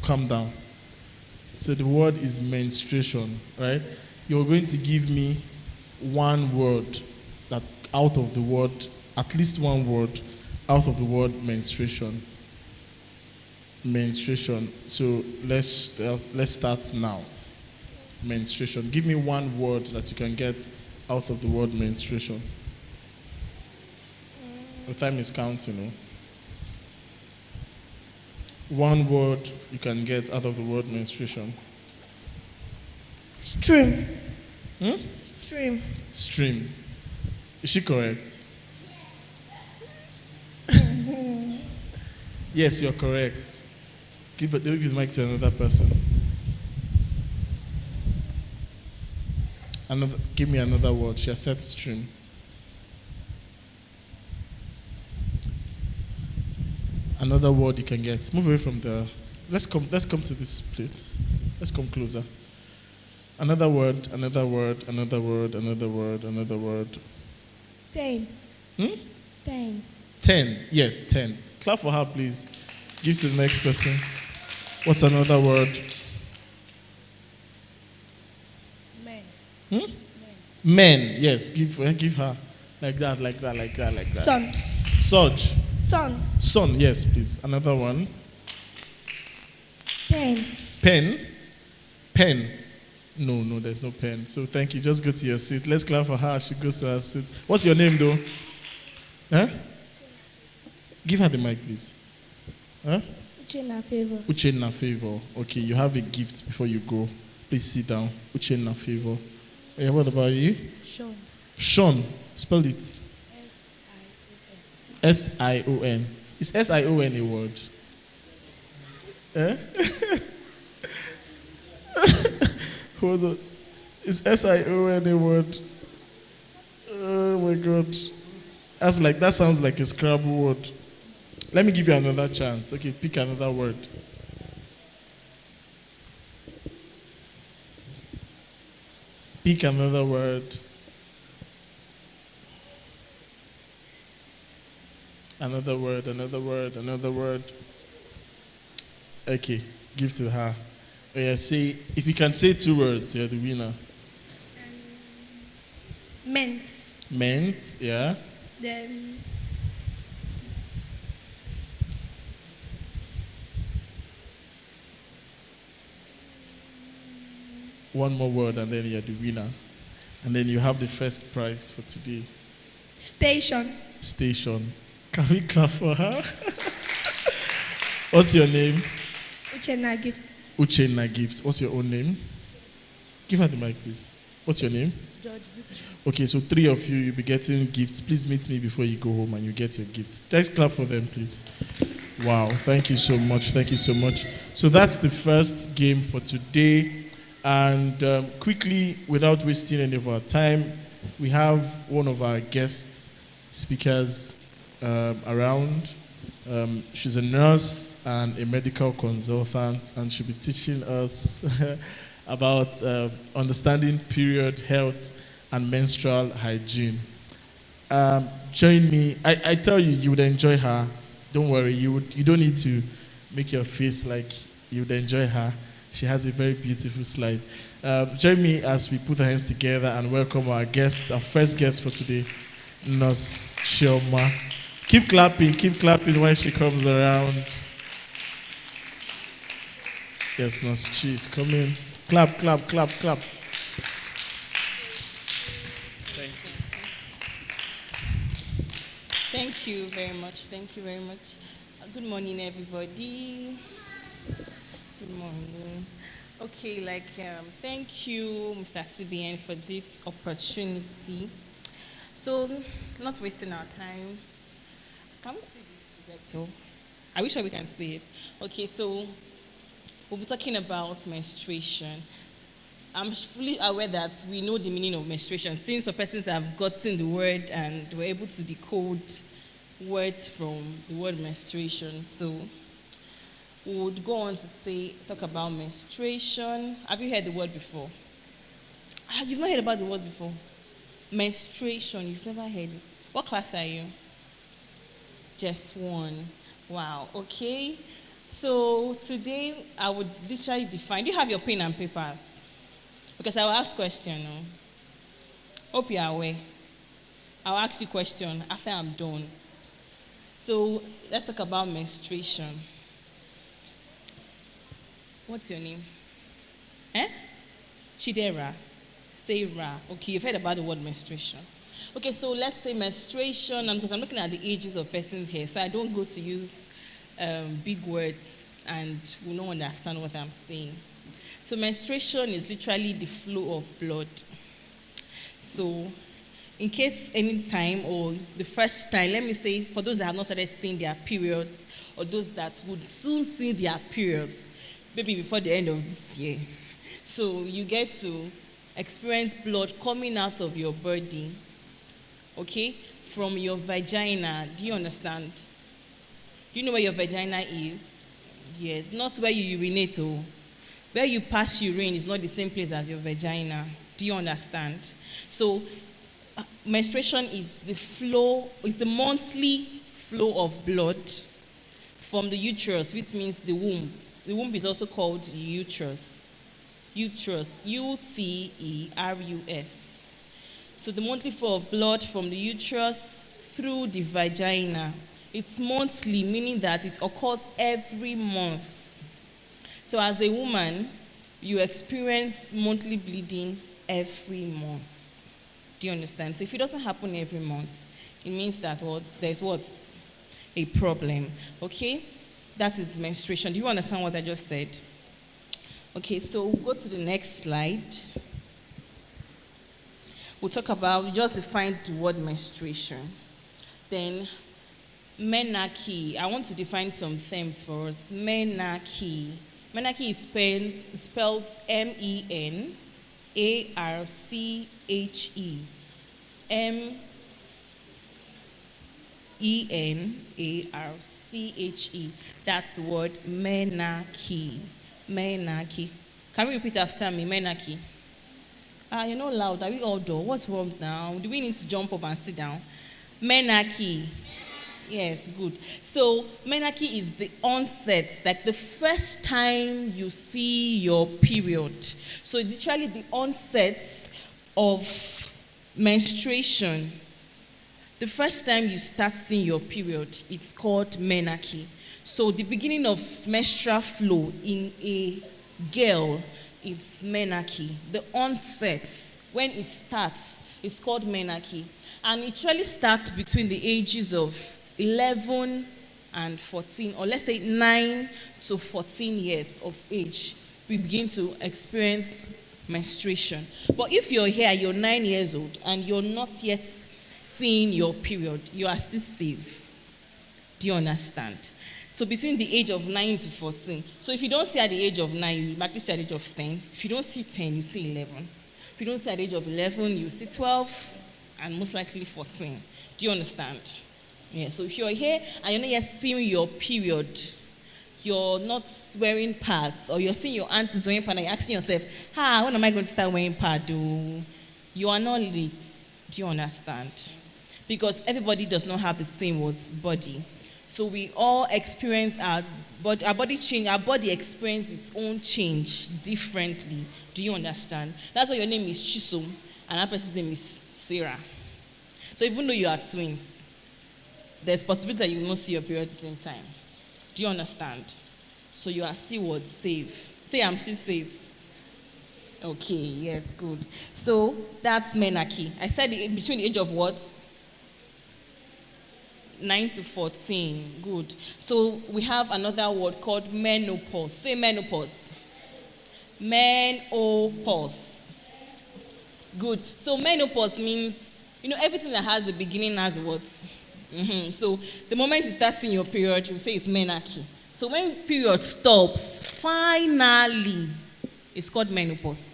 calm down. So the word is menstruation, right? You're going to give me one word that out of the word, at least one word out of the word menstruation. Menstruation. So let's start now. Menstruation. Give me one word that you can get out of the word menstruation. The time is counting, no? One word you can get out of the word menstruation. Stream. Hmm? Stream. Stream. Is she correct? Yes, you're correct. Give the mic to another person. Give me another word. She has said stream. Another word you can get. Move away from the. Let's come to this place. Let's come closer. Another word, another word, another word, another word, another word. 10. 10. 10. Yes, 10. Clap for her, please. Give to the next person. What's another word? Men. Men. Men. Yes, give her. Like that, like that, like that, like that. Sun. Surge. Sun. Sun, yes, please. Another one. Pen. Pen. Pen. No, there's no pen. So thank you. Just go to your seat. Let's clap for her. She goes to her seat. What's your name, though? Huh? Give her the mic, please. Huh? Uchenna Favor. Uchenna Favor. Okay, you have a gift before you go. Please sit down. Uchenna Favor. Yeah, what about you? Sean. Sean. Spell it. S-I-O-N. S-I-O-N. Is S-I-O-N a word? Eh? Hold on. Is S-I-O-N a word? Oh my God. That sounds like a Scrabble word. Let me give you another chance. Okay, pick another word. Pick another word. Another word, another word, another word. Okay, give to her. Oh yeah, if you can say 2 words, you're the winner. Ment. Ment, yeah. Then one more word and then you're the winner. And then you have the first prize for today. station. Station. Can we clap for her? What's your name? Uchenna Gift. Uchenna Gift. What's your own name? Give her the mic, please. What's your name? George Victor. Okay, so 3 of you, you'll be getting gifts. Please meet me before you go home and you get your gifts. Let's clap for them, please. Wow, thank you so much. Thank you so much. So that's the first game for today. And quickly, without wasting any of our time, we have one of our guest speakers around. She's a nurse and a medical consultant, and she'll be teaching us about understanding period health and menstrual hygiene. Join me. I tell you, you would enjoy her. Don't worry. You don't need to make your face like you would enjoy her. She has a very beautiful slide. Join me as we put our hands together and welcome our guest, our first guest for today, Nurse Chioma. Keep clapping when she comes around. Yes, Nurse Chi is coming. Clap. Thank you. Thank you very much. Thank you very much. Good morning, everybody. Good morning. Okay, thank you, Mr. CBN, for this opportunity. So, not wasting our time. Can we see this projector? I wish we can see it. Okay, so we'll be talking about menstruation. I'm fully aware that we know the meaning of menstruation since some persons have gotten the word and were able to decode words from the word menstruation. So we would go on to talk about menstruation. Have you heard the word before? You've not heard about the word before? Menstruation, you've never heard it. What class are you? Just one. Wow, okay. So today I would literally define. Do you have your pen and papers? Because I will ask question. No? Hope you are aware. I'll ask you question after I'm done. So let's talk about menstruation. What's your name? Chidera. Sarah. Okay, you've heard about the word menstruation. Okay, so let's say menstruation, and because I'm looking at the ages of persons here, so I don't go to use big words and will not understand what I'm saying. So menstruation is literally the flow of blood. So in case any time or the first time, let me say for those that have not started seeing their periods or those that would soon see their periods, maybe before the end of this year. So you get to experience blood coming out of your body, okay, from your vagina. Do you understand? Do you know where your vagina is? Yes, not where you urinate. Oh. Where you pass urine is not the same place as your vagina. Do you understand? So menstruation is the flow, is the monthly flow of blood from the uterus, which means the womb. The womb is also called uterus. Uterus, U-T-E-R-U-S. So the monthly flow of blood from the uterus through the vagina. It's monthly, meaning that it occurs every month. So as a woman, you experience monthly bleeding every month. Do you understand? So if it doesn't happen every month, it means that there's a problem. Okay? That is menstruation. Do you understand what I just said? Okay, so we'll go to the next slide. We'll talk about, we just defined the word menstruation. Then, menarche. I want to define some terms for us. Menarche. Menarche is spelled M-E-N-A-R-C-H-E. M-E-N-A-R-C-H-E. That's the word menarche. Menarche. Can we repeat after me? Menarche. You're not loud. Are we all door? What's wrong now? Do we need to jump up and sit down? Menarche. Yes, good. So menarche is the onset, like the first time you see your period. So it's literally the onset of menstruation. The first time you start seeing your period, it's called menarche. So the beginning of menstrual flow in a girl is menarche. The onset, when it starts, it's called menarche. And it usually starts between the ages of 11 and 14, or let's say 9 to 14 years of age, we begin to experience menstruation. But if you're here, you're 9 years old, and you're not yet seeing your period, you are still safe. Do you understand? So between the age of 9 to 14. So if you don't see at the age of 9, you might see at the age of 10. If you don't see 10, you see 11. If you don't see at the age of 11, you see 12, and most likely 14. Do you understand? Yeah, so if you're here and you're not yet seeing your period, you're not wearing pads, or you're seeing your aunties wearing pads, and you're asking yourself, when am I going to start wearing pads? You are not late. Do you understand? Because everybody does not have the same body. So we all experience our body change, our body experiences its own change differently. Do you understand? That's why your name is Chisom and that person's name is Sarah. So even though you are twins, there's possibility that you will not see your period at the same time. Do you understand? So you are still safe. Say, I'm still safe. Okay, yes, good. So that's menarche. I said between the age of what? 9 to 14. Good. So we have another word called menopause. Say menopause. Menopause. Good. So menopause means, everything that has a beginning has what? So the moment you start seeing your period, you say it's menarche. So when period stops, finally, it's called menopause.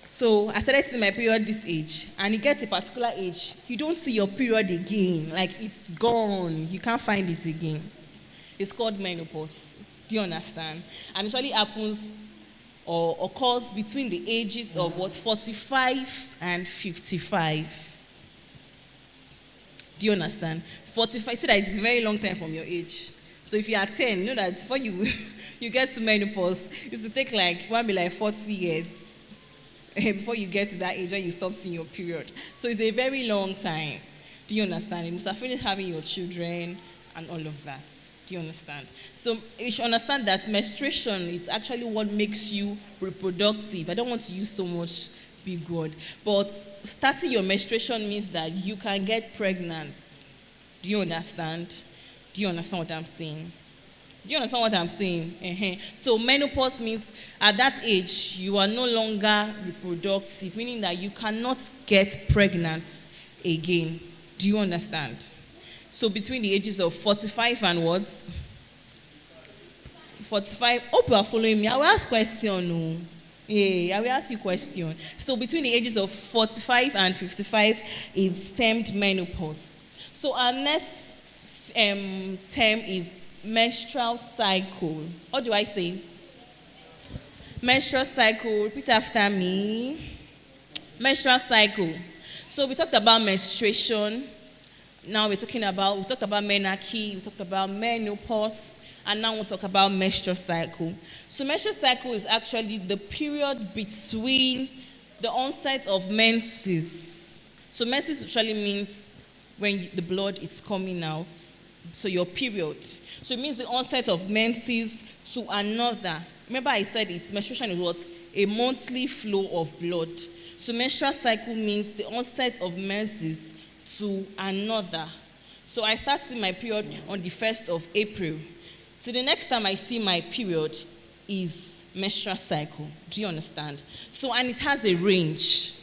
So I started seeing my period this age, and you get to a particular age, you don't see your period again. Like, it's gone. You can't find it again. It's called menopause. Do you understand? And it usually happens or occurs between the ages of 45 and 55. Do you understand? 45, say that it's a very long time from your age. So if you are 10, you know that before you you get to menopause, it will take like, one be like 40 years before you get to that age when you stop seeing your period. So it's a very long time. Do you understand? You must have finished having your children and all of that. Do you understand? So you should understand that menstruation is actually what makes you reproductive. I don't want to use so much big word, but starting your menstruation means that you can get pregnant. Do you understand? Do you understand what I'm saying? Do you understand what I'm saying? So menopause means at that age, you are no longer reproductive, meaning that you cannot get pregnant again. Do you understand? So between the ages of 45 and what? 45. Hope you are following me. I will ask question. Yeah, I will ask you question. So between the ages of 45 and 55 is termed menopause. So our next term is menstrual cycle. What do I say? Menstrual cycle. Repeat after me. Menstrual cycle. So we talked about menstruation. Now we talked about menarche, we talked about menopause, and now we'll talk about menstrual cycle. So menstrual cycle is actually the period between the onset of menses. So menses actually means when the blood is coming out. So your period. So it means the onset of menses to another. Remember I said menstruation is what? A monthly flow of blood. So menstrual cycle means the onset of menses to another. So I start seeing my period on the 1st of April. So the next time I see my period is menstrual cycle. Do you understand? So, and it has a range.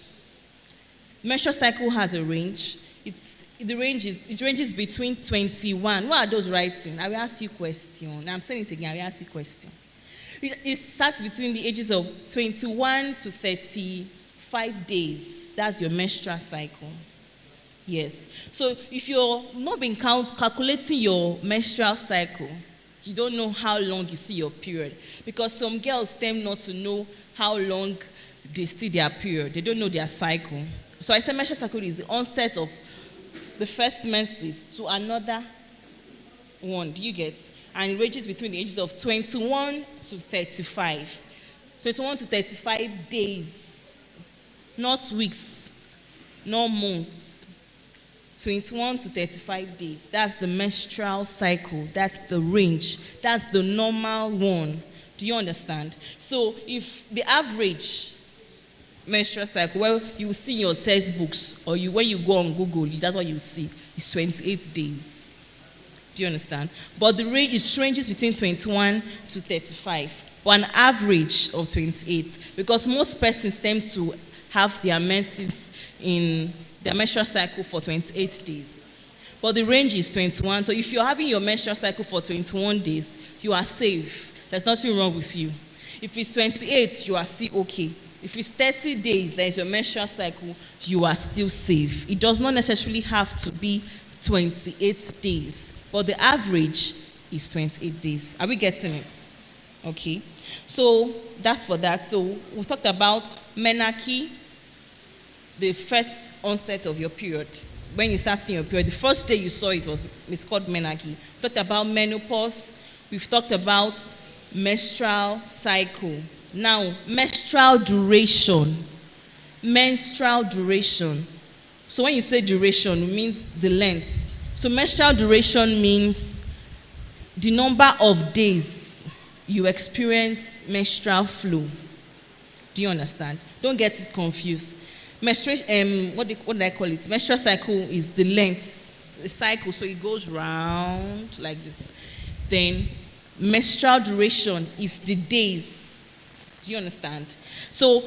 Menstrual cycle has a range. It ranges between 21. What are those writing? I will ask you a question. I'm saying it again. I will ask you a question. It starts between the ages of 21 to 35 days. That's your menstrual cycle. Yes. So if you're not been calculating your menstrual cycle, you don't know how long you see your period. Because some girls tend not to know how long they see their period. They don't know their cycle. So I said menstrual cycle is the onset of the first menses to another one. Do you get? And it ranges between the ages of 21 to 35. 21 to 35 days. Not weeks. Not months. 21 to 35 days. That's the menstrual cycle. That's the range. That's the normal one. Do you understand? So if the average menstrual cycle, well, you will see in your textbooks, or when you go on Google, that's what you see. It's 28 days. Do you understand? But the range, it ranges between 21 to 35. But an average of 28. Because most persons tend to have their menses in their menstrual cycle for 28 days. But the range is 21. So if you're having your menstrual cycle for 21 days, you are safe. There's nothing wrong with you. If it's 28, you are still okay. If it's 30 days, that is your menstrual cycle, you are still safe. It does not necessarily have to be 28 days. But the average is 28 days. Are we getting it? Okay. So that's for that. So we talked about menarche, the first onset of your period. When you start seeing your period, the first day you saw it's called menarche. We talked about menopause. We've talked about menstrual cycle. Now, menstrual duration. Menstrual duration. So when you say duration, it means the length. So menstrual duration means the number of days you experience menstrual flow. Do you understand? Don't get it confused. Menstruation, what do I call it? Menstrual cycle is the length, the cycle, so it goes round like this. Then menstrual duration is the days. Do you understand? So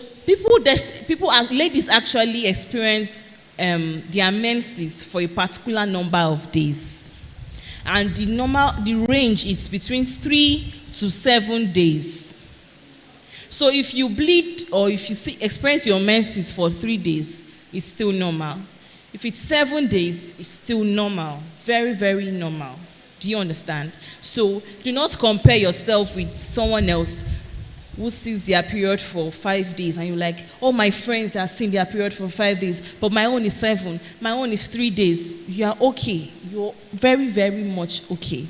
ladies actually experience their menses for a particular number of days, and the range is between 3 to 7 days. So if you bleed or if you experience your menses for 3 days, it's still normal. If it's 7 days, it's still normal. Very, very normal. Do you understand? So do not compare yourself with someone else who sees their period for 5 days and you're like, oh, my friends are seeing their period for 5 days, but my own is 7, my own is 3 days. You are okay. You're very, very much okay.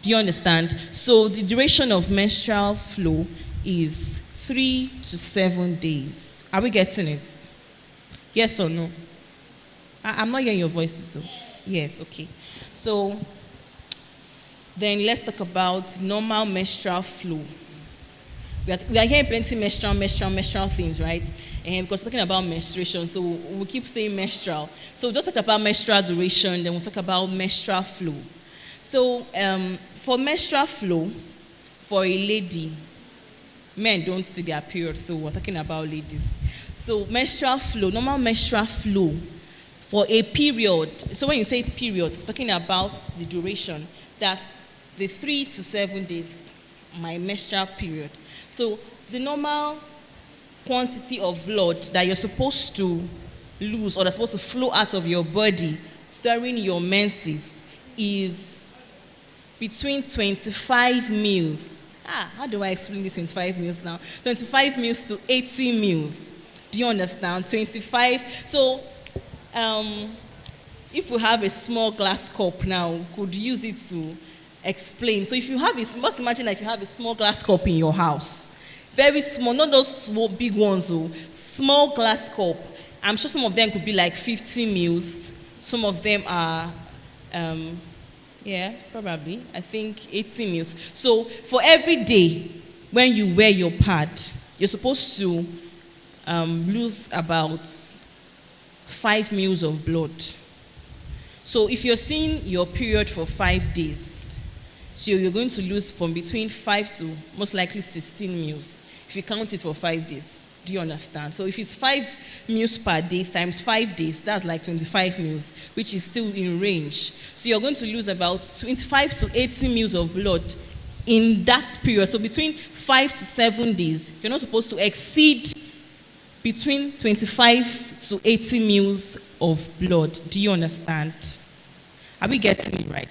Do Do you understand? So the duration of menstrual flow is 3 to 7 days. Are we getting it? Yes or no? I'm not hearing your voices. So yes, okay. So then let's talk about normal menstrual flow. We are hearing plenty menstrual things, right? And because we're talking about menstruation, so we keep saying menstrual. So we'll just talk about menstrual duration, then we'll talk about menstrual flow. So for menstrual flow, for a lady, men don't see their period, so we're talking about ladies. So menstrual flow, normal menstrual flow for a period. So when you say period, talking about the duration, that's the 3 to 7 days, my menstrual period. So the normal quantity of blood that you're supposed to lose or that's supposed to flow out of your body during your menses is between 25 mils. How do I explain this 25 mils now? 25 mils to 80 mils. Do you understand? 25. So if we have a small glass cup now, we could use it to explain. So if you have must imagine that if you have a small glass cup in your house, very small, not those small, big ones, small glass cup. I'm sure some of them could be like 50 mils. Some of them are, probably, I think 80 mils. So for every day when you wear your pad, you're supposed to lose about 5 mils of blood. So if you're seeing your period for 5 days, so you're going to lose from between 5 to most likely 16 mils if you count it for 5 days. Do you understand? So if it's 5 mils per day times 5 days, that's like 25 mils, which is still in range. So you're going to lose about 25 to 80 mils of blood in that period. So between 5 to 7 days, you're not supposed to exceed between 25 to 80 mils of blood. Do you understand? Are we getting it right?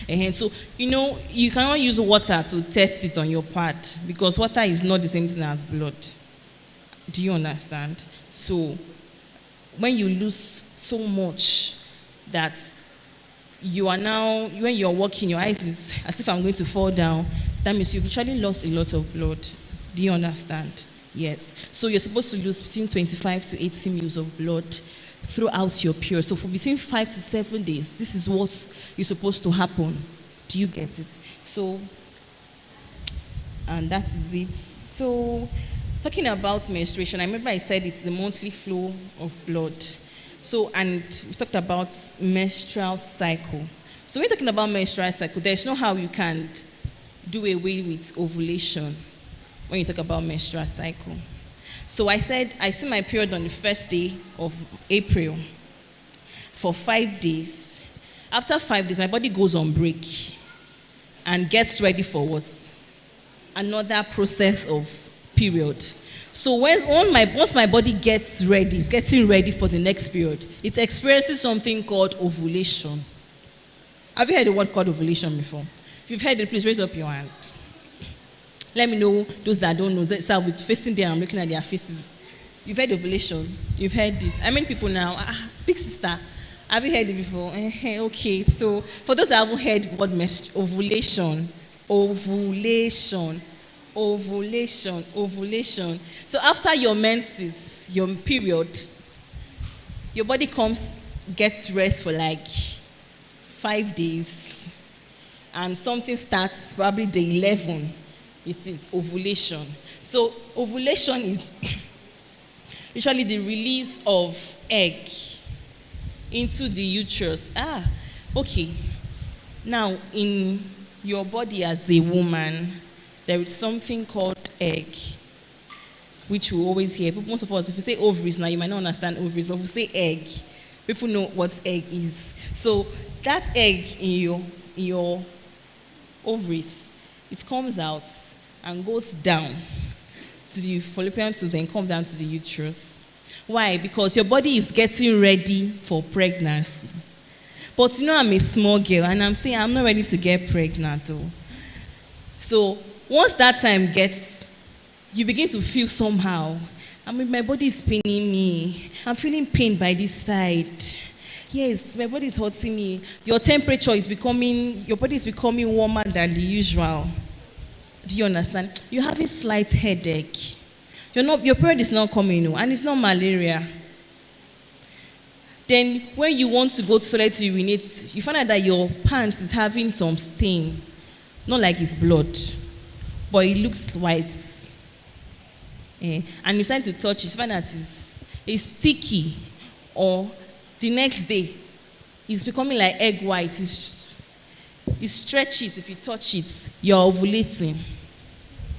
And so, you cannot use water to test it on your pad because water is not the same thing as blood. Do you understand? So, when you lose so much that you are now, when you're walking, your eyes is as if I'm going to fall down, that means you've actually lost a lot of blood. Do you understand? Yes. So, you're supposed to lose between 25 to 80 mils of blood throughout your period. So for between 5 to 7 days, this is what is supposed to happen. Do you get it? So, and that is it. So, talking about menstruation, I remember I said it's the monthly flow of blood. So, and we talked about menstrual cycle. So when you're talking about menstrual cycle, there's no how you can do away with ovulation when you talk about menstrual cycle. So I said, I see my period on the first day of April for 5 days. After 5 days, my body goes on break and gets ready for what? Another process of period. So once my body gets ready, it's getting ready for the next period, it experiences something called ovulation. Have you heard the word called ovulation before? If you've heard it, please raise up your hand. Let me know those that don't know. So I'll be facing them, I'm looking at their faces. You've heard ovulation. You've heard it. How many people now? Big sister, have you heard it before? Okay, so for those that haven't heard the word ovulation. So after your menses, your period, your body gets rest for like 5 days. And something starts probably day 11. It is ovulation. So ovulation is usually the release of egg into the uterus. Okay. Now, in your body as a woman, there is something called egg, which we always hear. Most of us, if you say ovaries now, you might not understand ovaries, but if we say egg, people know what egg is. So that egg in your ovaries, it comes out and goes down to the fallopian tube, then come down to the uterus. Why? Because your body is getting ready for pregnancy. But I'm a small girl, and I'm saying I'm not ready to get pregnant. Though. So once that time gets, you begin to feel somehow. My body is paining me. I'm feeling pain by this side. Yes, my body is hurting me. Your temperature is becoming, your body is becoming warmer than the usual. Do you understand? You're having slight headache. Your period is not coming, and it's not malaria. Then when you want to go to the toilet to urinate, you find out that your pants is having some stain. Not like it's blood, but it looks white. And you start to touch it, you find out it's sticky. Or the next day, it's becoming like egg white. It stretches if you touch it. You're ovulating.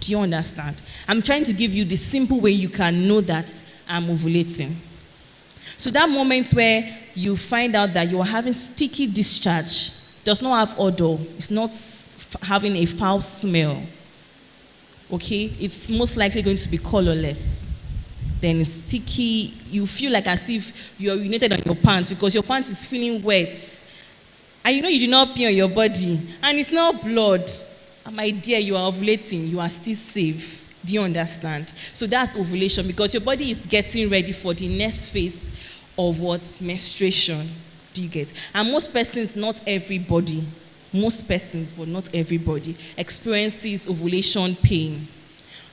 Do you understand? I'm trying to give you the simple way you can know that I'm ovulating. So that moment where you find out that you are having sticky discharge, does not have odor, it's not having a foul smell, okay? It's most likely going to be colorless. Then it's sticky, you feel like as if you're urinated on your pants because your pants is feeling wet. And you know you do not pee on your body, and it's not blood. My dear, you are ovulating, you are still safe. Do you understand? So that's ovulation because your body is getting ready for the next phase of what? Menstruation. Do you get? And most persons, not everybody, most persons, but not everybody, experiences ovulation pain.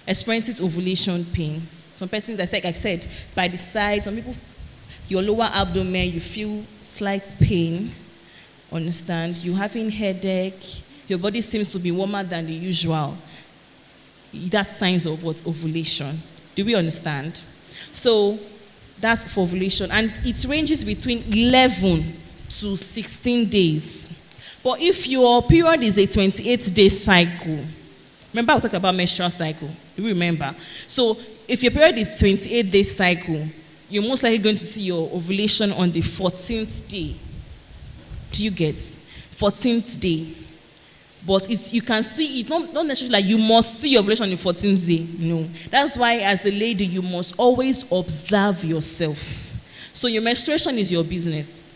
Experiences ovulation pain. Some persons, like I said, by the side, some people, your lower abdomen, you feel slight pain. Understand? You're having headache. Your body seems to be warmer than the usual. That's signs of what? Ovulation. Do we understand? So that's for ovulation. And it ranges between 11 to 16 days. But if your period is a 28-day cycle, remember I was talking about menstrual cycle. Do you remember? So if your period is 28-day cycle, you're most likely going to see your ovulation on the 14th day. Do you get? 14th day. But you can see it, not necessarily like you must see your ovulation on the 14th day. No. That's why as a lady, you must always observe yourself. So your menstruation is your business.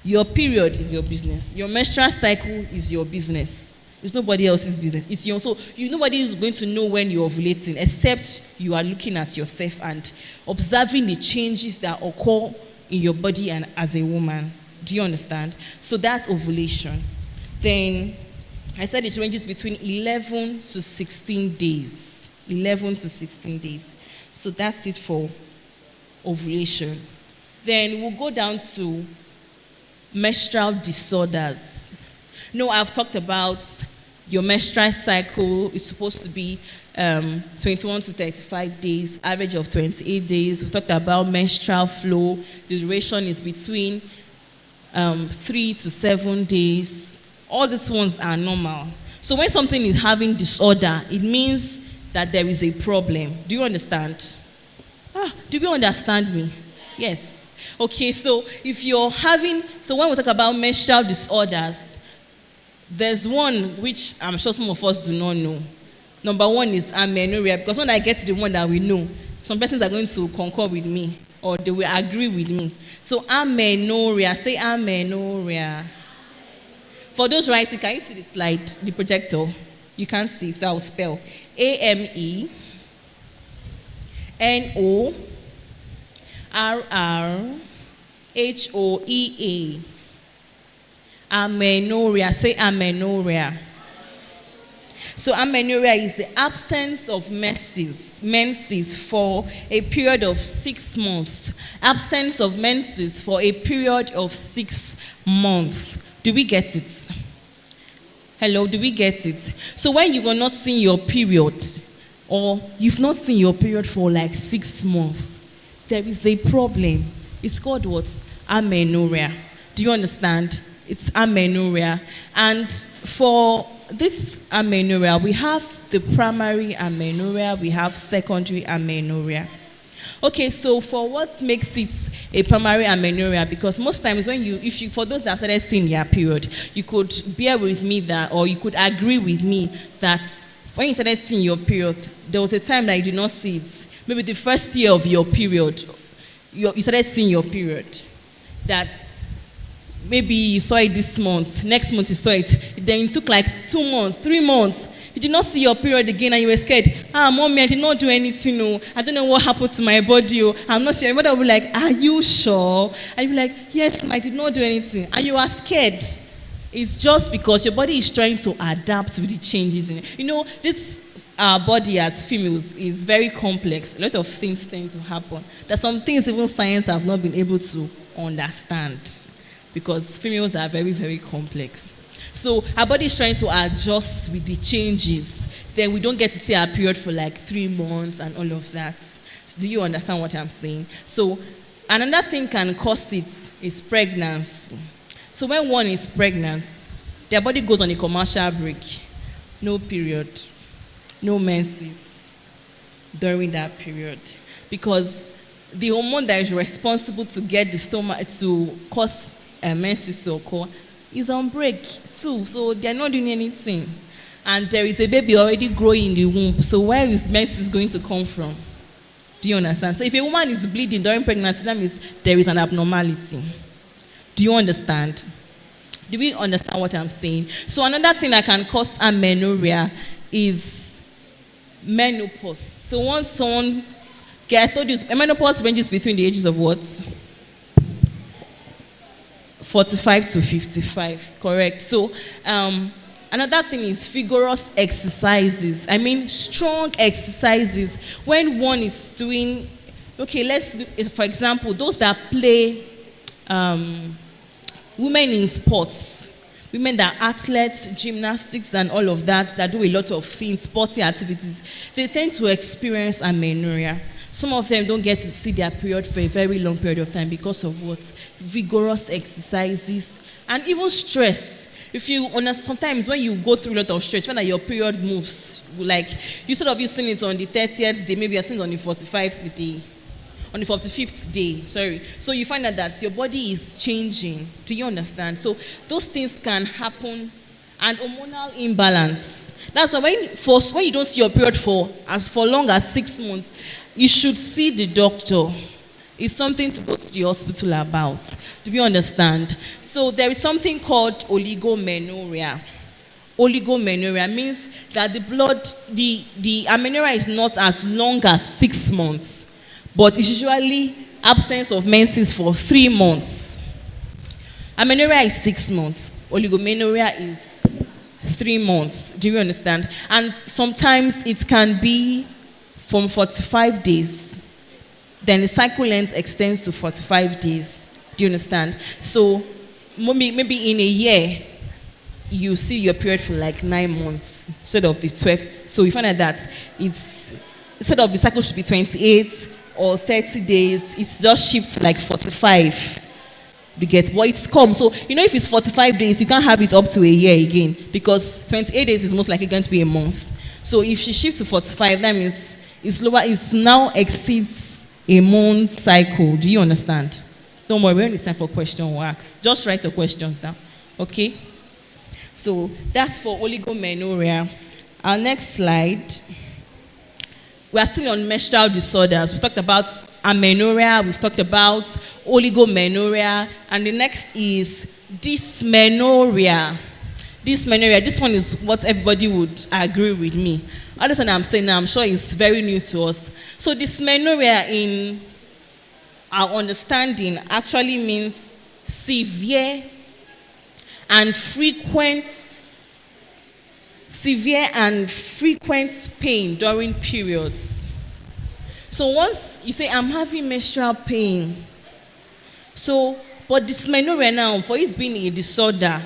Your period is your business. Your menstrual cycle is your business. It's nobody else's business. It's your, so nobody is going to know when you're ovulating except you are looking at yourself and observing the changes that occur in your body and as a woman. Do you understand? So that's ovulation. Then I said it ranges between 11 to 16 days. 11 to 16 days. So that's it for ovulation. Then we'll go down to menstrual disorders. No, I've talked about your menstrual cycle is supposed to be 21 to 35 days, average of 28 days. We talked about menstrual flow. The duration is between 3 to 7 days. All these ones are normal. So when something is having disorder, it means that there is a problem. Do you understand? Do you understand me? Yes. Okay, so if you're having, so when we talk about menstrual disorders, there's one which I'm sure some of us do not know. Number one is amenorrhea, because when I get to the one that we know, some persons are going to concur with me, or they will agree with me. So amenorrhea, say amenorrhea. For those writing, can you see the slide, the projector? You can't see, so I'll spell AMENORRHOEA. Amenorrhea, say amenorrhea. So amenorrhea is the absence of menses for a period of 6 months. Absence of menses for a period of 6 months. Do we get it? Hello, do we get it? So when you are not seeing your period, or you've not seen your period for like 6 months, there is a problem. It's called what? Amenorrhea. Do you understand? It's amenorrhea. And for this amenorrhea, we have the primary amenorrhea, we have secondary amenorrhea. Okay, so for what makes it a primary amenorrhea, because most times when for those that have started seeing their period, you could bear with me that, or you could agree with me that when you started seeing your period, there was a time that you did not see it. Maybe the first year of your period, you started seeing your period. That maybe you saw it this month, next month you saw it, then it took like 2 months, 3 months, you did not see your period again and you were scared. Mommy, I did not do anything. No, I don't know what happened to my body. Oh, I'm not sure. Your mother will be like, are you sure? And you'll be like, yes, I did not do anything. And you are scared. It's just because your body is trying to adapt to the changes in it. You know, this our body as females is very complex. A lot of things tend to happen. There's some things even science have not been able to understand because females are very, very complex. So our body is trying to adjust with the changes. Then we don't get to see our period for like 3 months and all of that. So do you understand what I'm saying? So another thing can cause it is pregnancy. So when one is pregnant, their body goes on a commercial break. No period, no menses during that period. Because the hormone that is responsible to get the stomach, to cause menses to occur, is on break too. So they're not doing anything. And there is a baby already growing in the womb. So where is menses going to come from? Do you understand? So if a woman is bleeding during pregnancy, that means there is an abnormality. Do you understand? Do we understand what I'm saying? So another thing that can cause amenorrhea is menopause. So once someone, I told you, menopause ranges between the ages of what? 45 to 55, correct? So another thing is vigorous exercises. I mean, strong exercises. When one is doing, okay, let's do, for example, those that play, women in sports, women that are athletes, gymnastics, and all of that, that do a lot of things, sporty activities, they tend to experience amenorrhea. Some of them don't get to see their period for a very long period of time because of what? Vigorous exercises and even stress. If you sometimes when you go through a lot of stress, when your period moves, like instead of you seeing it on the 30th day, maybe you're seeing it on the 45th day, on the 45th day, sorry. So you find out that your body is changing. Do you understand? So those things can happen, and hormonal imbalance. That's why when you don't see your period for long as 6 months, you should see the doctor. It's something to go to the hospital about. Do you understand? So there is something called oligomenorrhea. Oligomenorrhea means that the amenorrhea is not as long as 6 months, but it's usually absence of menses for 3 months. Amenorrhea is 6 months. Oligomenorrhea is 3 months. Do you understand? And sometimes it can be from 45 days. Then the cycle length extends to 45 days. Do you understand? So maybe in a year, you see your period for like 9 months instead of the 12th. So you find out that it's, instead of the cycle should be 28 or 30 days, it's just shifts to like 45. You get, but it's come. So, you know, if it's 45 days, you can't have it up to a year again because 28 days is most likely going to be a month. So if she shifts to 45, that means it's lower, it's now exceeds a month cycle. Do you understand? Don't worry, when it's time for question or ask, just write your questions down. Okay? So that's for oligomenorrhea. Our next slide. We are still on menstrual disorders. We talked about amenorrhea, we've talked about oligomenorrhea, and the next is dysmenorrhea. Dysmenorrhea, this one is what everybody would agree with me. All this one I'm saying now, I'm sure it's very new to us. So dysmenorrhea, in our understanding, actually means severe and frequent pain during periods. So once you say, I'm having menstrual pain, so, but dysmenorrhea now, for it being a disorder,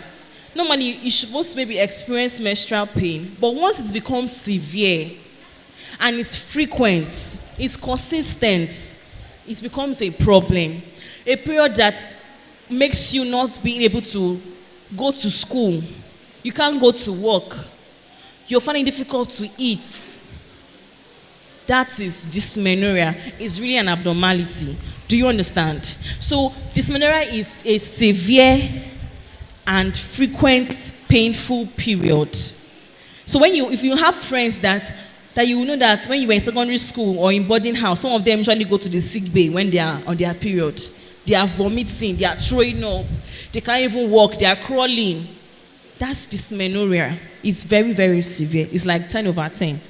normally you're supposed to maybe experience menstrual pain, but once it becomes severe and it's frequent, it's consistent, it becomes a problem. A period that makes you not being able to go to school. You can't go to work. You're finding it difficult to eat. That is dysmenorrhea. It's really an abnormality. Do you understand? So dysmenorrhea is a severe and frequent painful period. So if you have friends that you will know that when you were in secondary school or in boarding house, some of them usually go to the sick bay when they are on their period. They are vomiting, they are throwing up, they can't even walk, they are crawling. That's dysmenorrhea. It's very, very severe. It's like 10 over 10.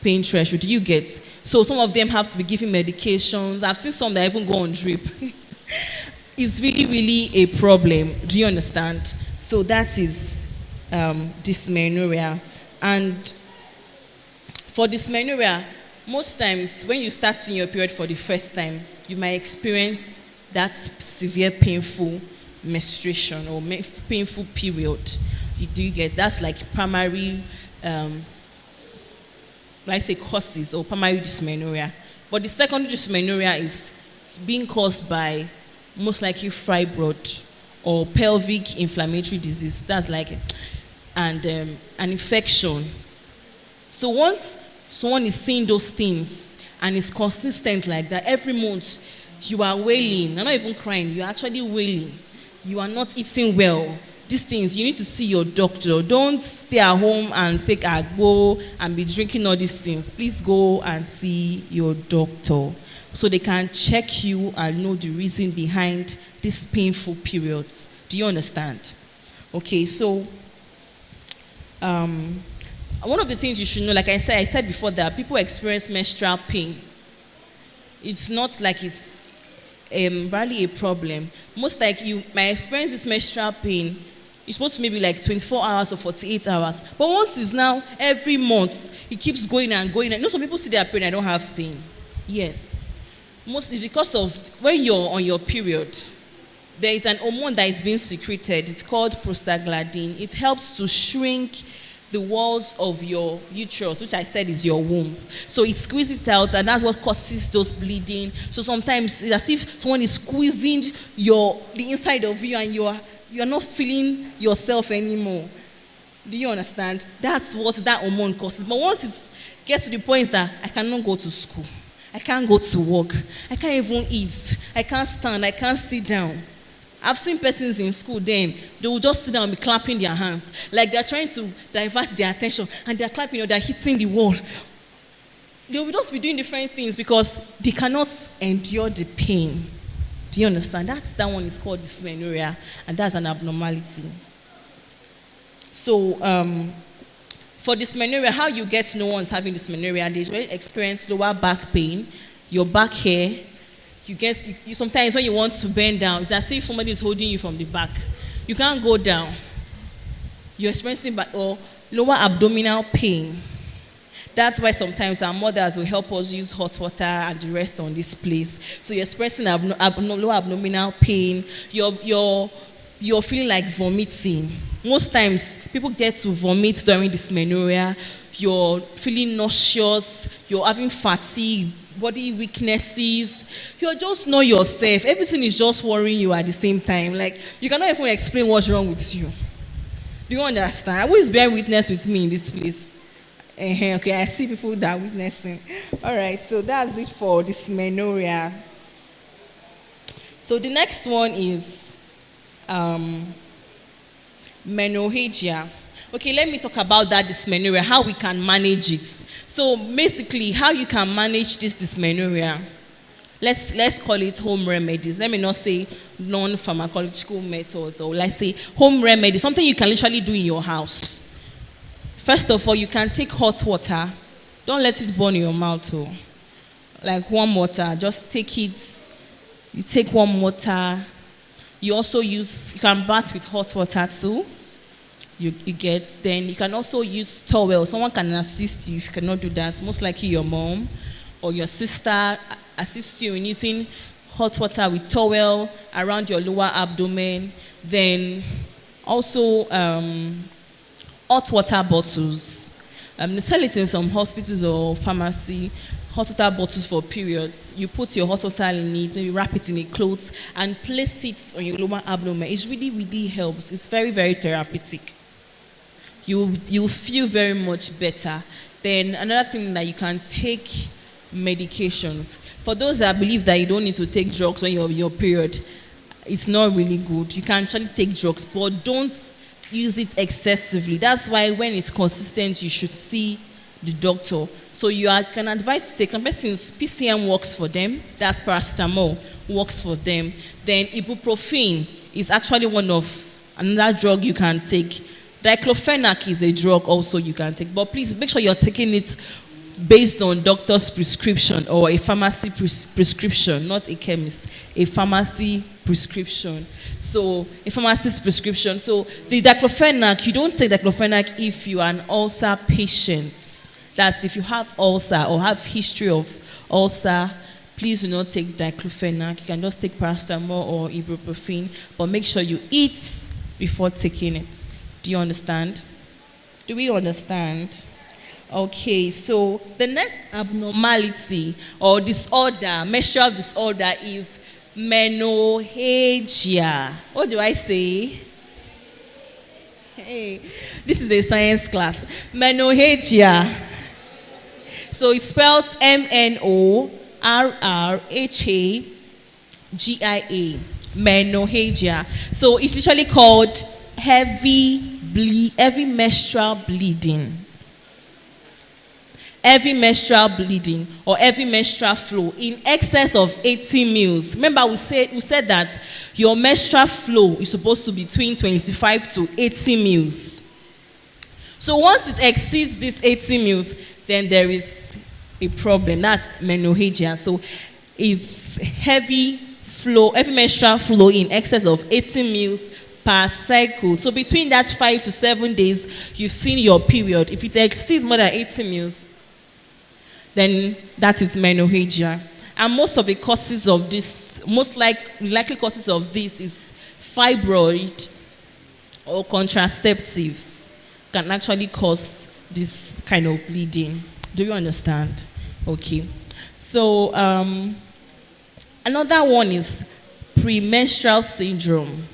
pain threshold. Do you get? So some of them have to be given medications. I've seen some that even go on drip. It's really, really a problem. Do you understand? So that is dysmenorrhea. And for dysmenorrhea, most times when you start seeing your period for the first time, you might experience that severe painful menstruation or painful period. Do you get? That's like primary, like say causes or primary dysmenorrhea. But the secondary dysmenorrhea is being caused by most likely fibroid or pelvic inflammatory disease. That's like and an infection. So once someone is seeing those things and is consistent like that, every month you are wailing. You're not even crying. You're actually wailing. You are not eating well. These things, you need to see your doctor. Don't stay at home and take agbo and be drinking all these things. Please go and see your doctor so they can check you and know the reason behind these painful periods. Do you understand? Okay, so one of the things you should know, like I said before, that people experience menstrual pain. It's not like it's barely a problem. Most like you might experience this menstrual pain. It's supposed to maybe like 24 hours or 48 hours. But once it's now every month, it keeps going and going. You know, some people see their pain, I don't have pain. Yes. Mostly because of when you're on your period, there is an hormone that is being secreted. It's called prostaglandin. It helps to shrink the walls of your uterus, which I said is your womb. So it squeezes it out, and that's what causes those bleeding. So sometimes it's as if someone is squeezing the inside of you, and you're not feeling yourself anymore. Do you understand? That's what that hormone causes. But once it gets to the point that I cannot go to school, I can't go to work, I can't even eat, I can't stand, I can't sit down. I've seen persons in school then, they will just sit down and be clapping their hands. Like they're trying to divert their attention, and they're clapping or they're hitting the wall. They will just be doing different things because they cannot endure the pain. Do you understand? That one is called dysmenorrhea, and that's an abnormality. So for dysmenorrhea, how you get to know one's having dysmenorrhia, they experience lower back pain, your back hair. You sometimes when you want to bend down, it's as if somebody is holding you from the back. You can't go down. You're experiencing or lower abdominal pain. That's why sometimes our mothers will help us use hot water and the rest on this place. So you're experiencing lower abdominal pain. You're feeling like vomiting. Most times people get to vomit during dysmenorrhea. You're feeling nauseous. You're having fatigue, body weaknesses. You're just not yourself. Everything is just worrying you at the same time. Like you cannot even explain what's wrong with you. Do you understand? Who is bearing witness with me in this place? Okay, I see people that are witnessing. All right, so that's it for dysmenorrhea. So the next one is menorrhagia. Okay, let me talk about that dysmenorrhea, how we can manage it. So basically, how you can manage this dysmenorrhea. Let's call it home remedies. Let me not say non-pharmacological methods, or let's say home remedies, something you can literally do in your house. First of all, you can take hot water. Don't let it burn in your mouth. Like warm water, just take it. You take warm water. You can bath with hot water too. You get. Then you can also use towel. Someone can assist you if you cannot do that. Most likely your mom or your sister assist you in using hot water with towel around your lower abdomen. Then also hot water bottles. They sell it in some hospitals or pharmacy. Hot water bottles for periods. You put your hot water in it, maybe wrap it in a cloth and place it on your lower abdomen. It really, really helps. It's very, very therapeutic. You feel very much better. Then another thing that you can take medications. For those that believe that you don't need to take drugs when you're on your period, it's not really good. You can actually take drugs, but don't use it excessively. That's why when it's consistent, you should see the doctor. So can advise to take some persons. PCM works for them. That's paracetamol works for them. Then ibuprofen is actually another drug you can take. Diclofenac is a drug also you can take, but please make sure you're taking it based on doctor's prescription or a pharmacy prescription, not a chemist, a pharmacy prescription. So a pharmacist prescription. So the diclofenac, you don't take diclofenac if you are an ulcer patient. That's if you have ulcer or have history of ulcer. Please do not take diclofenac. You can just take paracetamol or ibuprofen, but make sure you eat before taking it. Do you understand? Do we understand? Okay, so the next abnormality or disorder, menstrual disorder, is menorrhagia. What do I say? Hey, this is a science class. Menorrhagia. So it's spelled Menorrhagia. Menorrhagia. So it's literally called heavy menstrual bleeding. Heavy menstrual bleeding or heavy menstrual flow in excess of 80 mils. Remember, we said that your menstrual flow is supposed to be between 25 to 80 mils. So once it exceeds this 80 mils, then there is a problem. That's menorrhagia. So it's heavy menstrual flow in excess of 80 mils per cycle. So between that 5 to 7 days, you've seen your period. If it exceeds more than 80 mils, then that is menorrhagia. And most of the causes of this, likely causes of this is fibroid or contraceptives can actually cause this kind of bleeding. Do you understand? Okay. So another one is premenstrual syndrome.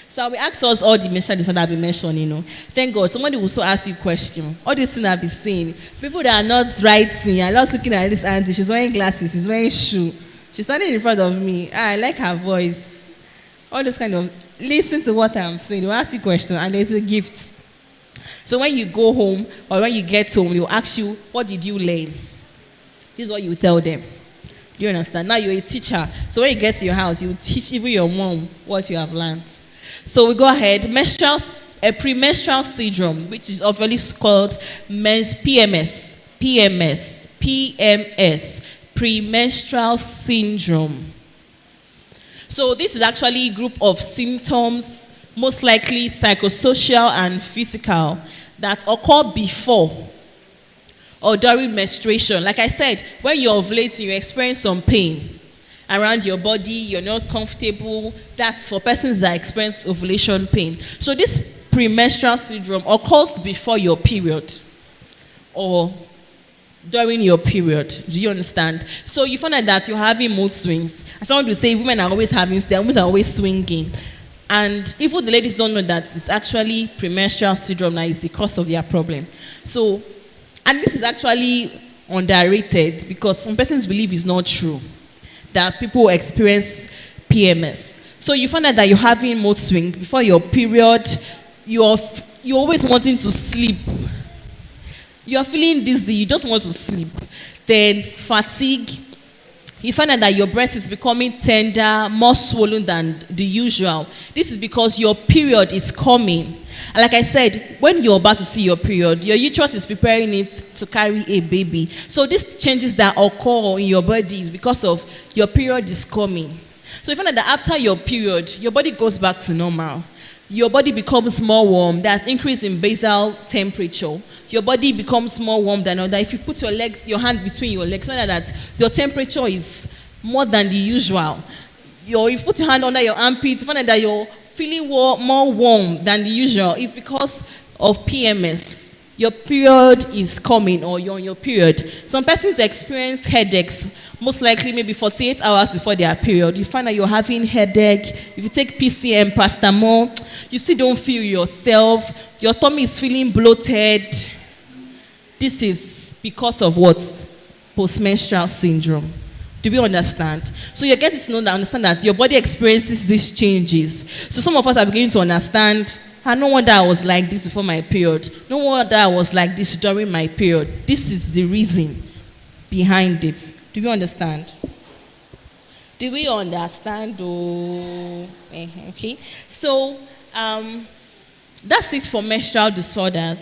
So I will ask us all the menstrual disorder I've been mentioning, Thank God, somebody will also ask you a question. All these things I've been saying, people that are not writing, I'm not looking at this auntie, she's wearing glasses, she's wearing shoe. She's standing in front of me. I like her voice. All this kind of, listen to what I'm saying. They'll ask you a question and there's a gift. So when you go home or when you get home, they'll ask you, what did you learn? This is what you tell them. Do you understand? Now you're a teacher. So when you get to your house, you teach even your mom what you have learned. So we go ahead. Premenstrual syndrome, which is obviously called PMS. Premenstrual syndrome. So this is actually a group of symptoms, most likely psychosocial and physical, that occur before or during menstruation. Like I said, when you're ovulating, you experience some pain around your body, you're not comfortable. That's for persons that experience ovulation pain. So this premenstrual syndrome occurs before your period or during your period. Do you understand? So you find out that you're having mood swings. As someone will say, women are always their moods are always swinging. And even the ladies don't know that it's actually premenstrual syndrome that is the cause of their problem. So, and this is actually underrated because some persons believe it's not true that people experience PMS. So you find out that you're having mood swing before your period. You're always wanting to sleep. You're feeling dizzy. You just want to sleep. Then fatigue. You find out that your breast is becoming tender, more swollen than the usual. This is because your period is coming. And like I said, when you're about to see your period, your uterus is preparing it to carry a baby. So these changes that occur in your body is because of your period is coming. So you find out that after your period, your body goes back to normal. Your body becomes more warm. That's increase in basal temperature. Your body becomes more warm than other. If you put your hand between your legs, find out that your temperature is more than the usual. If you put your hand under your armpit, find out that you're feeling more warm than the usual. It's because of PMS. Your period is coming or you're on your period. Some persons experience headaches, most likely maybe 48 hours before their period. You find that you're having headache. If you take PCM, paracetamol, you still don't feel yourself. Your tummy is feeling bloated. This is because of what? Postmenstrual syndrome. Do we understand? So you're getting to understand that your body experiences these changes. So some of us are beginning to understand, no wonder I was like this before my period. No wonder I was like this during my period. This is the reason behind it. Do we understand? Do we understand? Oh, okay. So that's it for menstrual disorders.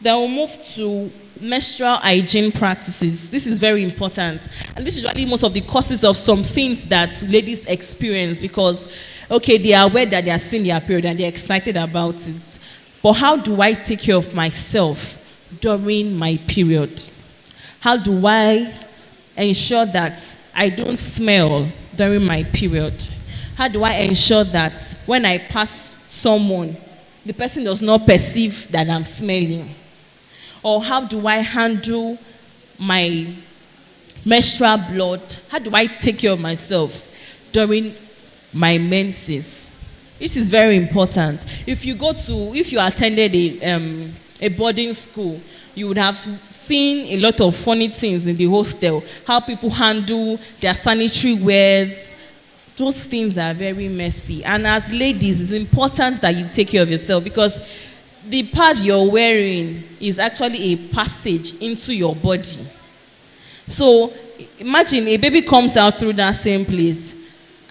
Then we'll move to menstrual hygiene practices. This is very important. And this is really most of the causes of some things that ladies experience because, okay, they are aware that they are seeing their period and they're excited about it. But how do I take care of myself during my period? How do I ensure that I don't smell during my period? How do I ensure that when I pass someone, the person does not perceive that I'm smelling? Or how do I handle my menstrual blood? How do I take care of myself during my menses? This is very important. If you attended a boarding school, you would have seen a lot of funny things in the hostel. How people handle their sanitary wares. Those things are very messy. And as ladies, it's important that you take care of yourself because the pad you're wearing is actually a passage into your body. So imagine a baby comes out through that same place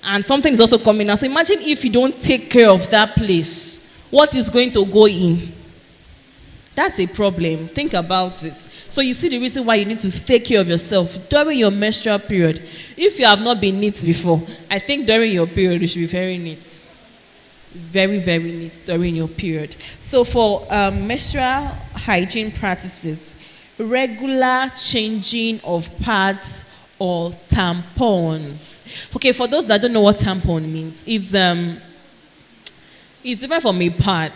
and something is also coming out. So imagine if you don't take care of that place, what is going to go in? That's a problem. Think about it. So you see the reason why you need to take care of yourself during your menstrual period. If you have not been neat before, I think during your period you should be very neat. Very, very neat during your period. So for menstrual hygiene practices, regular changing of pads or tampons. Okay, for those that don't know what tampon means, it's different from a pad.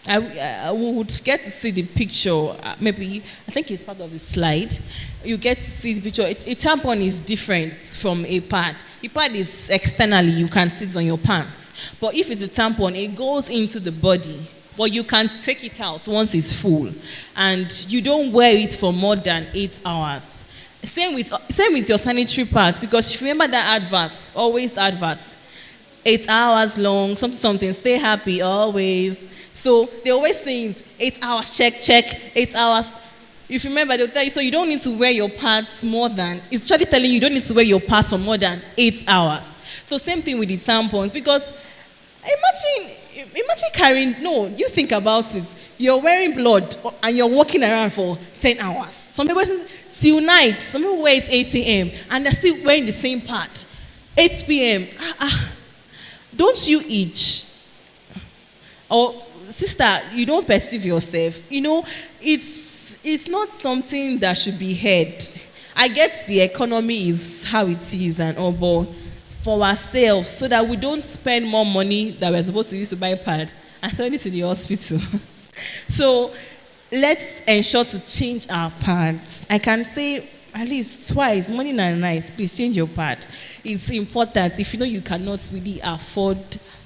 I would get to see the picture. Maybe I think it's part of the slide. You get to see the picture. A tampon is different from a pad. A pad is externally, you can see it on your pants. But if it's a tampon, it goes into the body. But you can take it out once it's full, and you don't wear it for more than 8 hours. Same with your sanitary pads, because if you remember that adverts, always adverts, 8 hours long, something, stay happy always. So they always saying 8 hours, check, 8 hours. If you remember, they'll tell you, so you don't need to wear your pads more than, it's actually telling you don't need to wear your pads for more than 8 hours. So same thing with the tampons, because imagine carrying, no, you think about it, you're wearing blood and you're walking around for 10 hours. Some people till night, some people wear it 8 a.m. and they're still wearing the same pad. 8 p.m. Don't you itch? Or sister, you don't perceive yourself. You know, it's not something that should be heard. I get the economy is how it is and all, but for ourselves, so that we don't spend more money that we're supposed to use to buy pad and send it to the hospital. So let's ensure to change our pads. I can say at least twice, morning and night, please change your pad. It's important. If you know you cannot really afford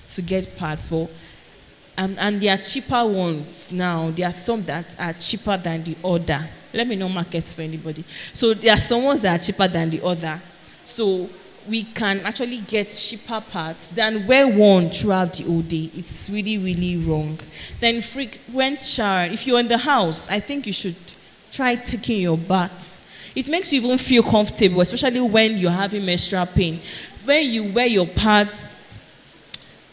to get pads, but and there are cheaper ones now. There are some that are cheaper than the other. Let me know markets for anybody. So there are some ones that are cheaper than the other. So we can actually get cheaper pads than wear one throughout the whole day. It's really, really wrong. Then frequent shower. If you're in the house, I think you should try taking your baths. It makes you even feel comfortable, especially when you're having menstrual pain. When you wear your pads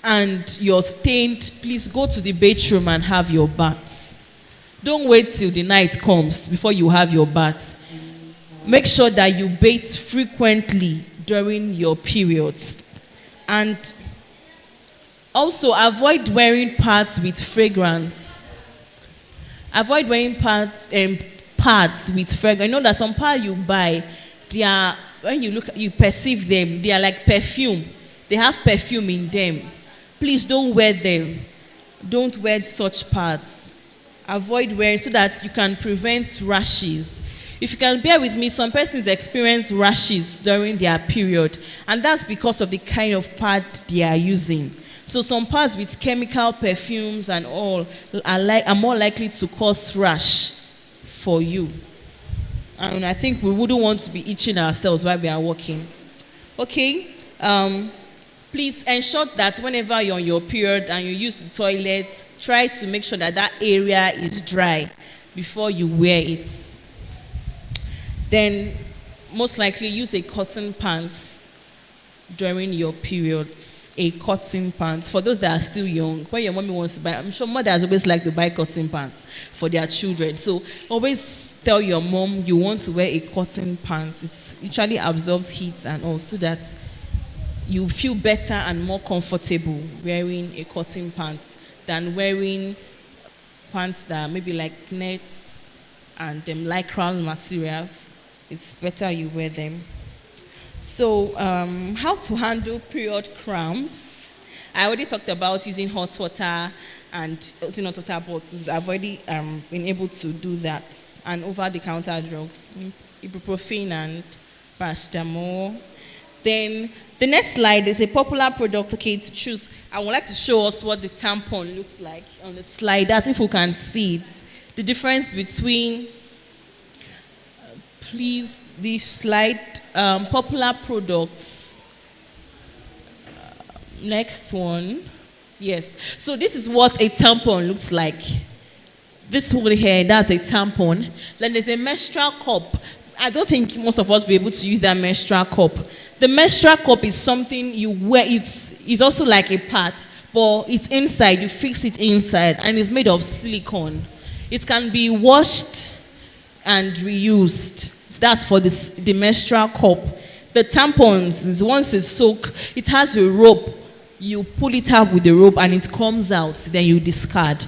and you're stained, please go to the bathroom and have your bath. Don't wait till the night comes before you have your bath. Make sure that you bathe frequently during your periods. And also avoid wearing pads with fragrance. Avoid wearing pads with fragrance. I know that some pads you buy, they are, when you perceive them, they are like perfume. They have perfume in them. Please don't wear them. Don't wear such pads. Avoid wearing so that you can prevent rashes. If you can bear with me, some persons experience rashes during their period, and that's because of the kind of pad they are using. So some pads with chemical perfumes and all are more likely to cause rash for you. And I think we wouldn't want to be itching ourselves while we are walking. Okay? Please ensure that whenever you're on your period and you use the toilet, try to make sure that that area is dry before you wear it. Then most likely use a cotton pants during your periods. A cotton pants. For those that are still young, when your mommy wants to buy, I'm sure mothers always like to buy cotton pants for their children. So always tell your mom you want to wear a cotton pants. It usually absorbs heat and all, so that you feel better and more comfortable wearing a cotton pants than wearing pants that maybe like nets and lycra materials. It's better you wear them. So, how to handle period cramps? I already talked about using hot water and hot water bottles. I've already been able to do that. And over-the-counter drugs, ibuprofen and paracetamol. Then the next slide is a popular product, okay, to choose. I would like to show us what the tampon looks like on the slide. That's if we can see it. The difference between, please, this slide, popular products. Next one. Yes. So this is what a tampon looks like. This one here, that's a tampon. Then there's a menstrual cup. I don't think most of us will be able to use that menstrual cup. The menstrual cup is something you wear. It's also like a pad, but it's inside. You fix it inside, and it's made of silicone. It can be washed and reused. That's for the menstrual cup. The tampons is once it's soaked, it has a rope. You pull it up with the rope, and it comes out. Then you discard.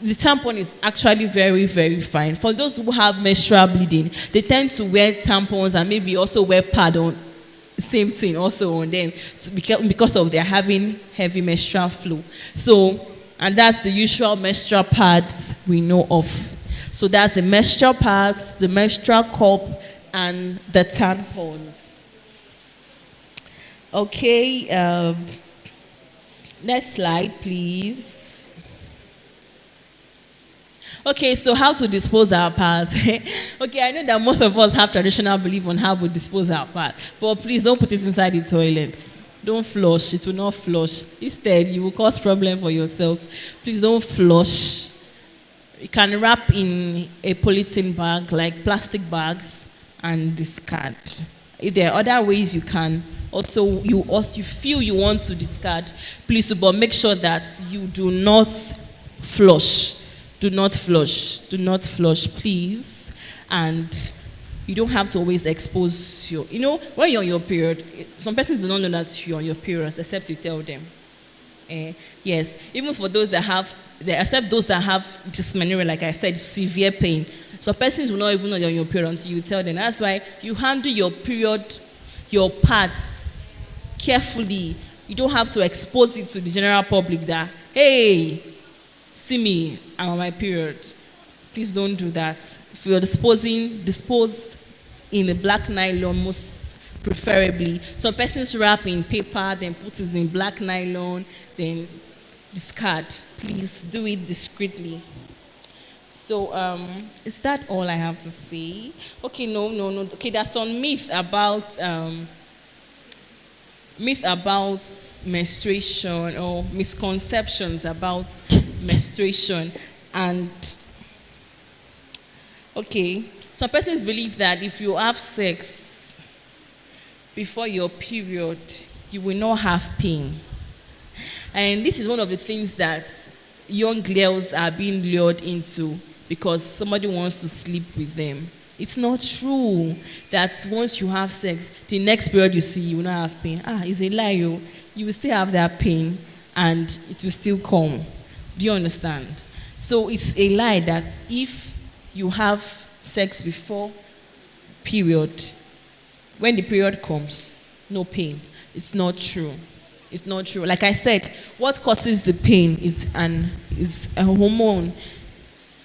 The tampon is actually very, very fine. For those who have menstrual bleeding, they tend to wear tampons and maybe also wear pad on, same thing also on them, because of their having heavy menstrual flow. So, and that's the usual menstrual pads we know of. So that's the menstrual pads, the menstrual cup, and the tampons. Okay, next slide, please. Okay, so how to dispose our parts? Okay, I know that most of us have traditional belief on how we dispose our parts, but please don't put it inside the toilet. Don't flush, it will not flush. Instead, you will cause problem for yourself. Please don't flush. You can wrap in a polythene bag, like plastic bags, and discard. If there are other ways you can you feel you want to discard, please, but make sure that you do not flush. Do not flush. Do not flush, please. And you don't have to always expose when you're on your period, some persons do not know that you're on your period except you tell them. Yes, even for those that have, except those that have dysmenorrhea, like I said, severe pain. So persons will not even know you're on your period until you tell them. That's why you handle your period, your parts carefully. You don't have to expose it to the general public that, hey, see me, I'm on my period. Please don't do that. If you're dispose in a black nylon, most preferably. Some persons wrap in paper, then put it in black nylon, then discard. Please do it discreetly. So, is that all I have to say? Okay, no. Okay, there's some myth about menstruation, or misconceptions about menstruation. And okay, some persons believe that if you have sex before your period, you will not have pain. And this is one of the things that young girls are being lured into because somebody wants to sleep with them. It's not true that once you have sex, the next period you see, you will not have pain. It's a lie. You will still have that pain and it will still come. Do you understand? So it's a lie that if you have sex before period, when the period comes, no pain. It's not true. It's not true. Like I said, what causes the pain is a hormone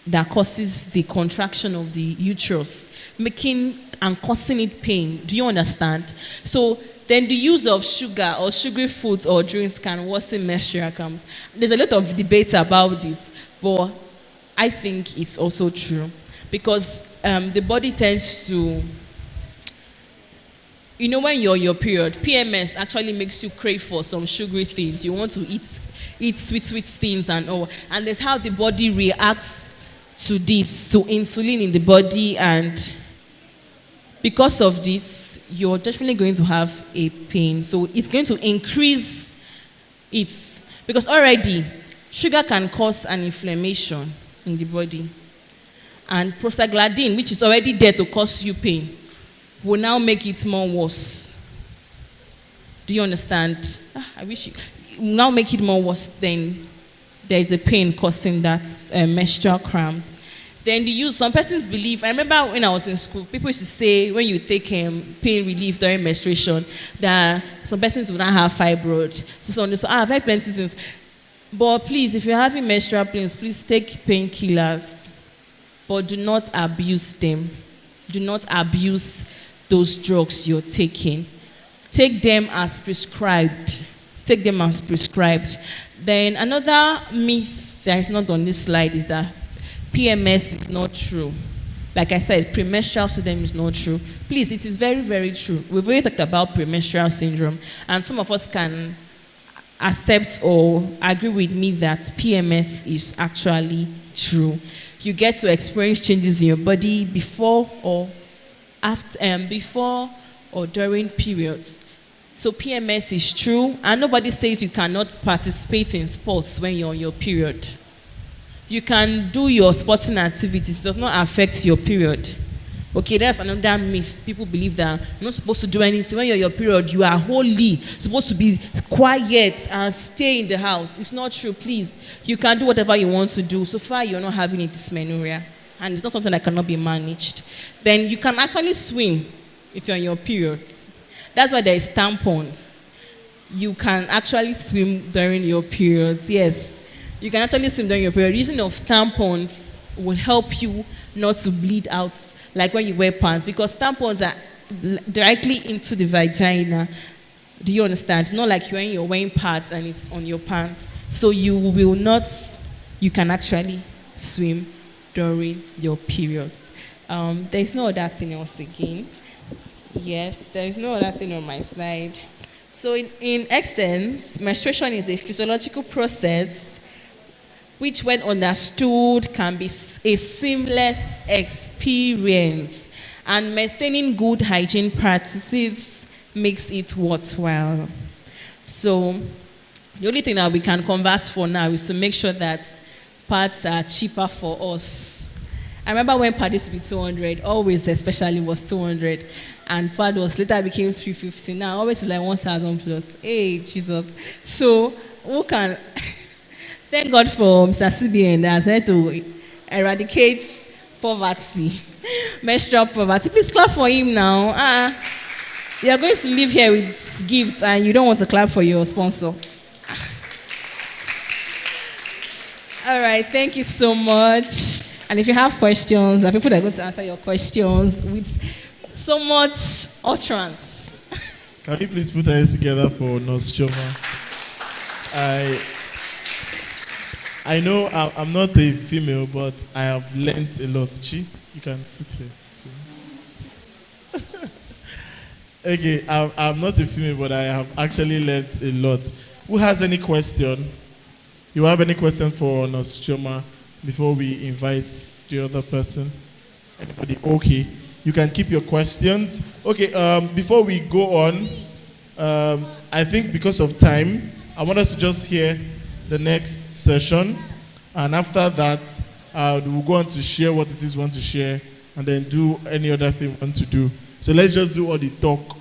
that causes the contraction of the uterus, making and causing it pain. Do you understand? So then the use of sugar or sugary foods or drinks can worsen menstrual cramps. There's a lot of debate about this, but I think it's also true because the body tends to, when you're on your period, PMS actually makes you crave for some sugary things. You want to eat sweet things and all. And that's how the body reacts to this, to insulin in the body, and because of this, you're definitely going to have a pain. So it's going to increase it, because already sugar can cause an inflammation in the body. And prostaglandin, which is already there to cause you pain, will now make it more worse. Do you understand? I wish you now make it more worse. Then there is a pain causing that menstrual cramps. Then they use, some persons believe, I remember when I was in school, people used to say when you take pain relief during menstruation, that some persons would not have fibroid. So I've heard plenty things. But please, if you're having menstrual pains, please take painkillers, but do not abuse them. Do not abuse those drugs you're taking. Take them as prescribed. Take them as prescribed. Then another myth that is not on this slide is that PMS is not true. Like I said, premenstrual syndrome is not true. Please, it is very, very true. We've already talked about premenstrual syndrome, and some of us can accept or agree with me that PMS is actually true. You get to experience changes in your body before or during periods. So PMS is true, and nobody says you cannot participate in sports when you're on your period. You can do your sporting activities, it does not affect your period. Okay, that's another myth. People believe that you're not supposed to do anything. When you're on your period, you are wholly supposed to be quiet and stay in the house. It's not true, please. You can do whatever you want to do. So far, you're not having a dysmenorrhea, and it's not something that cannot be managed. Then you can actually swim if you're on your period. That's why there is tampons. You can actually swim during your periods, yes. You can actually swim during your period. Using of tampons will help you not to bleed out like when you wear pants, because tampons are directly into the vagina. Do you understand? It's not like you're wearing pads and it's on your pants. So you can actually swim during your periods. There's no other thing else again. Yes, there's no other thing on my slide. So in essence, menstruation is a physiological process which, when understood, can be a seamless experience, and maintaining good hygiene practices makes it worthwhile. So the only thing that we can converse for now is to make sure that pads are cheaper for us. I remember when pad used to be 200, always especially was 200, and pad was later became 350. Now always is like 1,000 plus. Hey, Jesus. So who can... Thank God for Mr. CBN that has had to eradicate poverty, menstrual poverty. Please clap for him now. You are going to live here with gifts and you don't want to clap for your sponsor. All right, thank you so much. And if you have questions, there are people that are going to answer your questions with so much utterance. Can you please put our hands together for Nurse Choma? I know I'm not a female, but I have learned a lot. Chi, you can sit here. Okay, I'm not a female, but I have actually learned a lot. Who has any question? You have any question for Nurse Choma before we invite the other person? Anybody? Okay, you can keep your questions. Okay, before we go on, I think because of time, I want us to just hear the next session, and after that we'll go on to share what it is we want to share, and then do any other thing we want to do. So let's just do all the talk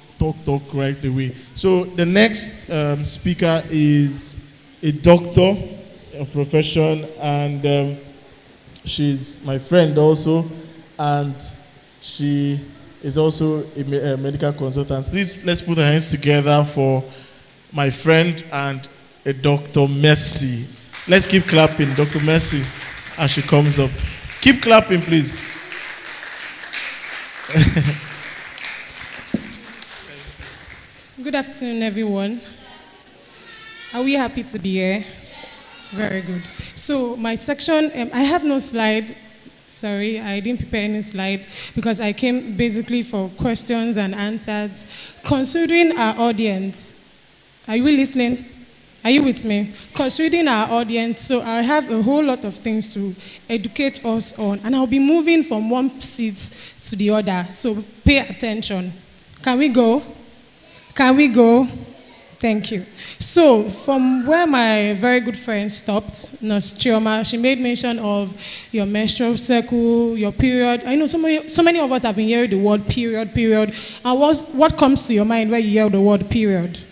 right away. So the next speaker is a doctor of profession, and she's my friend also, and she is also a medical consultant. Please, let's put our hands together for my friend and a Dr. Mercy. Let's keep clapping, Dr. Mercy, as she comes up. Keep clapping, please. Good afternoon, everyone. Are we happy to be here? Very good. So my section, I have no slide. Sorry, I didn't prepare any slide because I came basically for questions and answers. Considering our audience, are you listening? Are you with me? Considering our audience, so I have a whole lot of things to educate us on, and I'll be moving from one seat to the other, so pay attention. Can we go? Can we go? Thank you. So, from where my very good friend stopped, Nurse Chioma, she made mention of your menstrual cycle, your period. I know so many of us have been hearing the word period, period. And what comes to your mind when you hear the word period?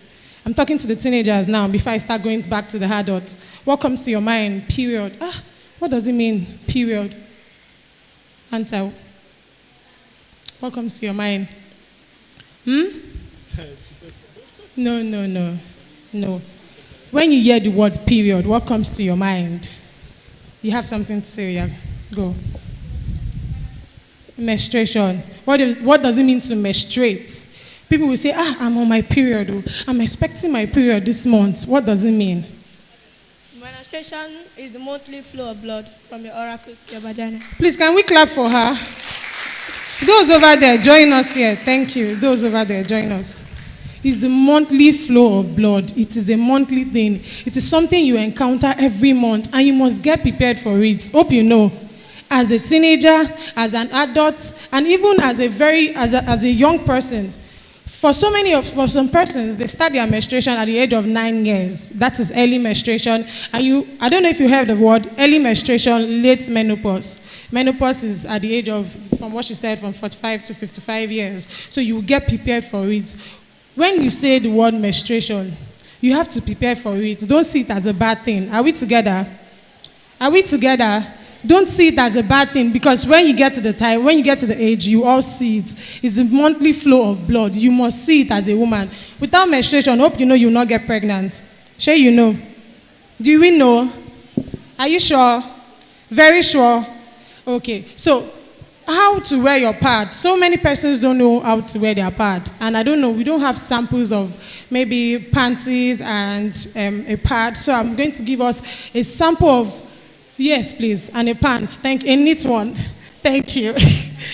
I'm talking to the teenagers now before I start going back to the adults. What comes to your mind? Period. What does it mean? Period. Answer. What comes to your mind? No. When you hear the word period, what comes to your mind? You have something to say, yeah? Go. Menstruation. What does it mean to menstruate? People will say, I'm on my period. Oh. I'm expecting my period this month. What does it mean? Menstruation is the monthly flow of blood from your oracles to your vagina. Please, can we clap for her? Those over there, join us here. Thank you. Those over there, join us. It's the monthly flow of blood. It is a monthly thing. It is something you encounter every month, and you must get prepared for it. Hope you know. As a teenager, as an adult, and even as a young person. For some persons, they start their menstruation at the age of 9 years. That is early menstruation. And I don't know if you heard the word early menstruation, late menopause. Menopause is at the age of, from what she said, from 45 to 55 years. So you get prepared for it. When you say the word menstruation, you have to prepare for it. Don't see it as a bad thing. Are we together? Are we together? Don't see it as a bad thing, because when you get to the age, you all see it. It's a monthly flow of blood. You must see it as a woman. Without menstruation, hope you know you'll not get pregnant. Sure you know. Do we know? Are you sure? Very sure? Okay. So, how to wear your pad? So many persons don't know how to wear their pad. And I don't know, we don't have samples of maybe panties and a pad. So I'm going to give us a sample of. Yes, please, and a pant. A neat one. Thank you.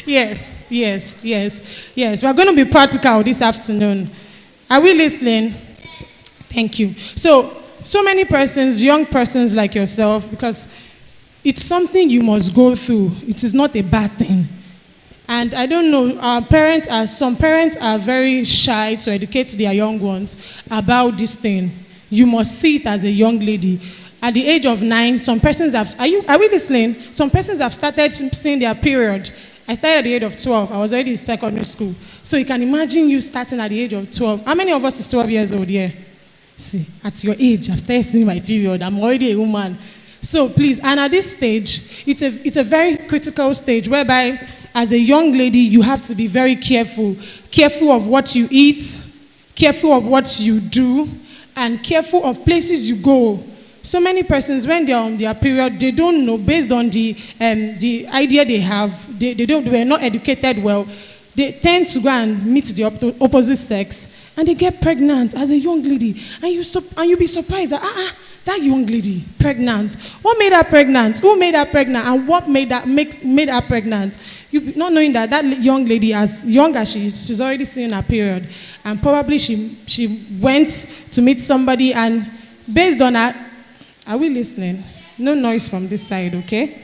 Yes. We're going to be practical this afternoon. Are we listening? Thank you. So many persons, young persons like yourself, because it's something you must go through. It is not a bad thing. And I don't know, some parents are very shy to educate their young ones about this thing. You must see it as a young lady. At the age of 9, some persons have, are we listening? Some persons have started seeing their period. I started at the age of 12. I was already in secondary school. So you can imagine you starting at the age of 12. How many of us is 12 years old here? See, at your age, I've started seeing my period. I'm already a woman. So please, and at this stage, it's a very critical stage whereby as a young lady, you have to be very careful. Careful of what you eat, careful of what you do, and careful of places you go. So many persons, when they're on their period, they don't know, based on the idea they have, they were not educated well. They tend to go and meet the opposite sex, and they get pregnant as a young lady. And you'll be surprised that, that young lady, pregnant. What made her pregnant? Who made her pregnant? And what made her pregnant? You not knowing that young lady, as young as she is, she's already seeing her period. And probably she went to meet somebody, and based on her. Are we listening? No noise from this side, okay?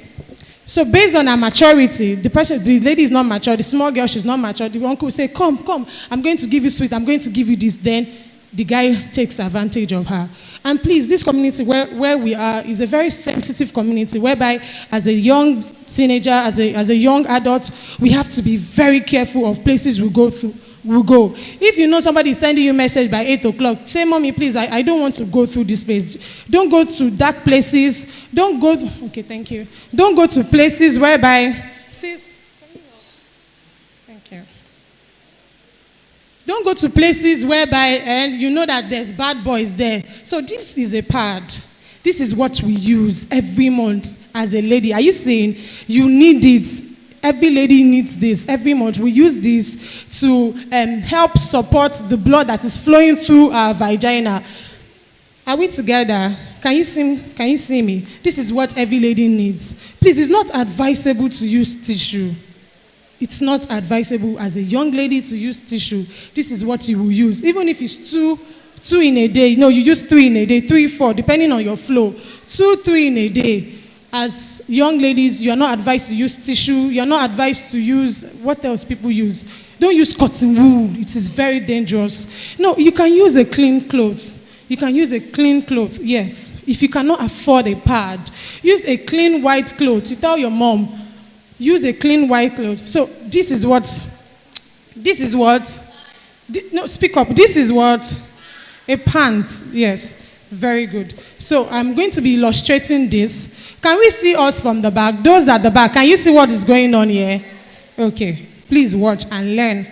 So based on her maturity, the lady is not mature, the small girl, she's not mature. The uncle will say, come, I'm going to give you sweet, I'm going to give you this. Then the guy takes advantage of her. And please, this community where we are is a very sensitive community, whereby as a young teenager, as a young adult, we have to be very careful of places we go through. If you know somebody is sending you a message by 8 o'clock, say, Mommy, please, I don't want to go through this place. Don't go to dark places. Okay, thank you. Don't go to places whereby, sis, thank you. Don't go to places whereby, and you know that there's bad boys there. So this is a pad. This is what we use every month as a lady. Are you saying you need it? Every lady needs this. Every month we use this to help support the blood that is flowing through our vagina. Are we together? Can you see me? This is what every lady needs. Please, it's not advisable to use tissue. It's not advisable as a young lady to use tissue. This is what you will use. Even if it's two in a day. You use 3 in a day, 3, 4, depending on your flow. 2, 3 in a day. As young ladies, you are not advised to use tissue. You are not advised to use, what else people use? Don't use cotton wool. It is very dangerous. No, you can use a clean cloth. You can use a clean cloth, yes. If you cannot afford a pad, use a clean white cloth. You tell your mom, use a clean white cloth. So this is what, no, speak up. This is what? A pant, yes. Very good. So I'm going to be illustrating this. Can we see us from the back? Those at the back, can you see what is going on here? Okay. Please watch and learn.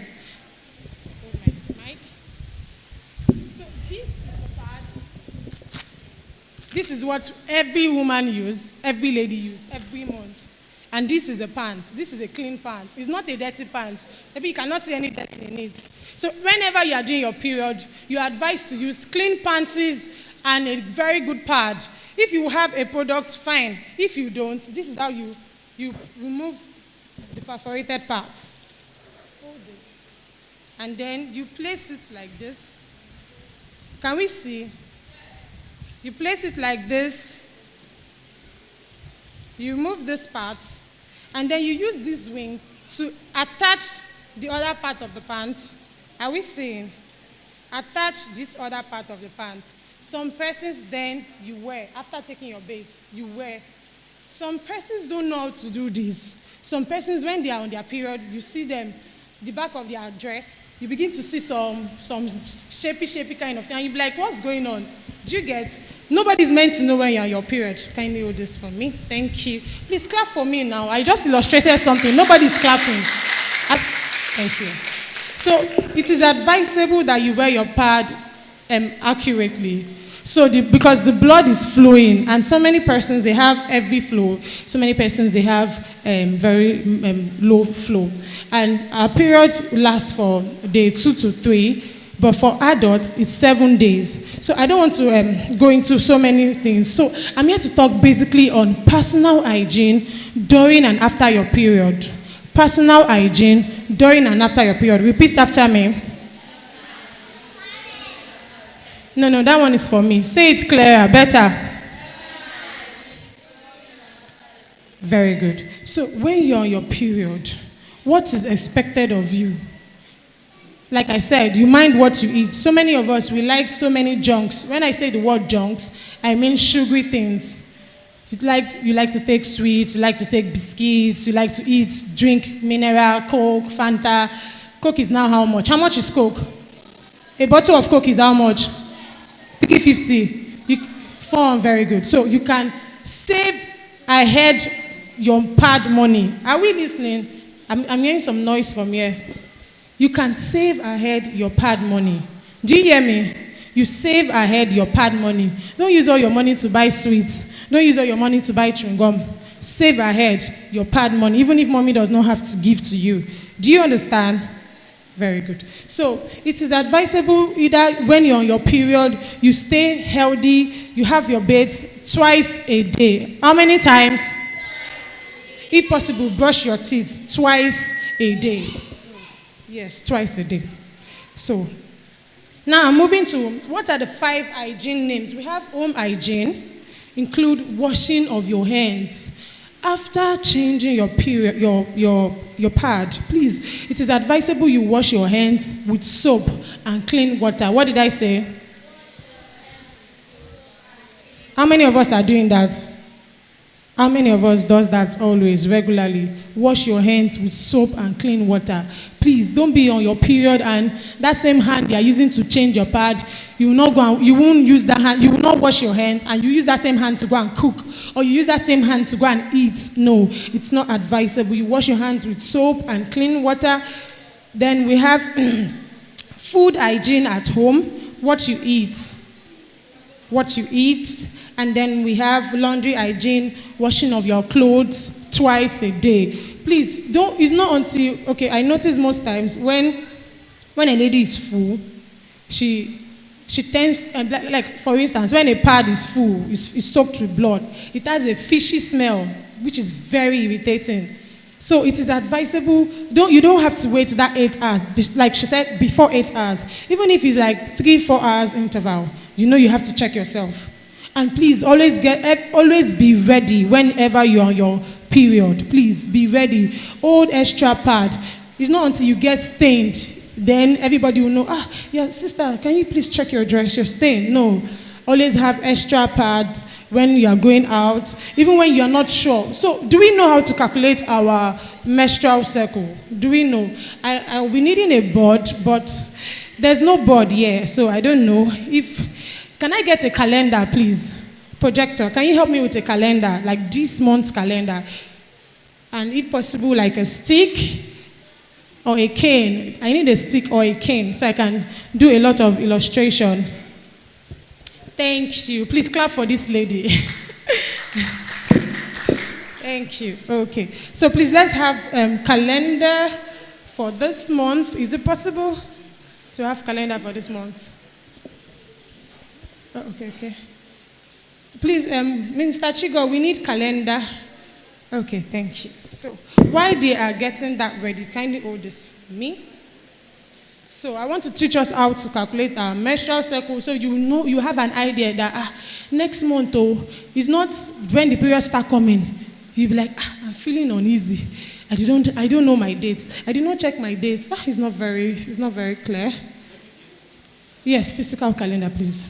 So this is the pad. This is what every woman uses, every lady uses, every month. And this is a pant. This is a clean pant. It's not a dirty pant. Maybe you cannot see any dirt in it. So whenever you are doing your period, you are advised to use clean panties and a very good pad. If you have a product, fine. If you don't, this is how you remove the perforated part. Hold this. And then you place it like this. Can we see? You place it like this. You remove this part. And then you use this wing to attach the other part of the pant. Are we seeing? Attach this other part of the pant. Some persons then you wear, after taking your bath, you wear. Some persons don't know how to do this. Some persons, when they are on their period, you see them, the back of their dress, you begin to see some shapy kind of thing, and you be like, what's going on? Do you get? Nobody's meant to know when you're on your period. Kindly hold this for me. Thank you. Please clap for me now. I just illustrated something. Nobody's clapping. Thank you. So it is advisable that you wear your pad accurately. So because the blood is flowing, and so many persons, they have heavy flow. So many persons, they have very low flow. And our period lasts for day 2 to 3, but for adults, it's 7 days. So I don't want to go into so many things. So I'm here to talk basically on personal hygiene during and after your period. Personal hygiene during and after your period. Repeat after me. No, that one is for me. Say it clearer, better. Very good. So when you're on your period, what is expected of you? Like I said, you mind what you eat. So many of us, we like so many junks. When I say the word junks, I mean sugary things. You like to take sweets, you like to take biscuits, you like to eat, drink mineral, Coke, Fanta. Coke is now how much? How much is Coke? A bottle of Coke is how much? 350. Very good. So you can save ahead your pad money. Are we listening? I'm hearing some noise from here. You can save ahead your pad money. Do you hear me? You save ahead your pad money. Don't use all your money to buy sweets. Don't use all your money to buy chewing gum. Save ahead your pad money, even if mommy does not have to give to you. Do you understand? Very good. So it is advisable either when you're on your period, you stay healthy, you have your bath twice a day. How many times? If possible, brush your teeth twice a day. Yes, twice a day. So now I'm moving to what are the 5 hygiene names? We have home hygiene, include washing of your hands. After changing your period, your pad, please, it is advisable you wash your hands with soap and clean water. What did I say? How many of us are doing that? How many of us does that always, regularly? Wash your hands with soap and clean water. Please, don't be on your period and that same hand you are using to change your pad, you will not go and, you won't use that hand, you will not wash your hands, and you use that same hand to go and cook, or you use that same hand to go and eat. No, it's not advisable. You wash your hands with soap and clean water. Then we have food hygiene at home, what you eat. And then we have laundry hygiene, washing of your clothes twice a day. Please, it's not until, okay, I notice most times when a lady is full, she tends, like for instance, when a pad is full, is soaked with blood, it has a fishy smell, which is very irritating. So it is advisable, you don't have to wait that 8 hours, like she said, before 8 hours. Even if it's like 3-4 hours interval, you know you have to check yourself. And please always be ready whenever you're on your period. Please be ready. Hold extra pad. It's not until you get stained, then everybody will know, yeah, sister, can you please check your dress? You're stained. No. Always have extra pads when you are going out, even when you're not sure. So, do we know how to calculate our menstrual cycle? Do we know? I'll be needing a board, but there's no board here, so I don't know. Can I get a calendar, please? Projector, can you help me with a calendar, like this month's calendar? And if possible, like a stick or a cane. I need a stick or a cane so I can do a lot of illustration. Thank you. Please clap for this lady. Thank you. Okay. So please let's have calendar for this month. Is it possible to have calendar for this month? Oh, okay. Please, Minister Chigo, we need calendar. Okay, thank you. So while they are getting that ready, kindly hold this for me. So I want to teach us how to calculate our menstrual cycle, so you have an idea that next month is not when the periods start coming. You'll be like, I'm feeling uneasy. I don't know my dates. I did not check my dates. It's not very clear. Yes, physical calendar, please.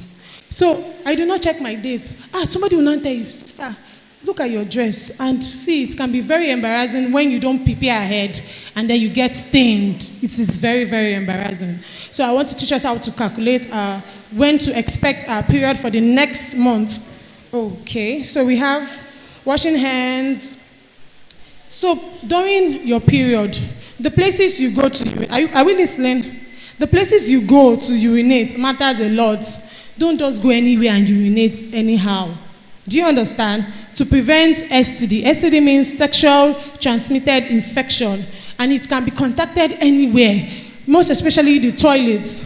So I did not check my dates. Somebody will not tell you, sister, look at your dress and see, it can be very embarrassing when you don't prepare ahead and then you get stained. It is very, very embarrassing. So I want to teach us how to calculate when to expect our period for the next month. Okay, so we have washing hands. So during your period, the places you go to, are we listening? The places you go to urinate matters a lot. Don't just go anywhere and urinate anyhow. Do you understand? To prevent STD. STD means sexual transmitted infection, and it can be contacted anywhere, most especially the toilets.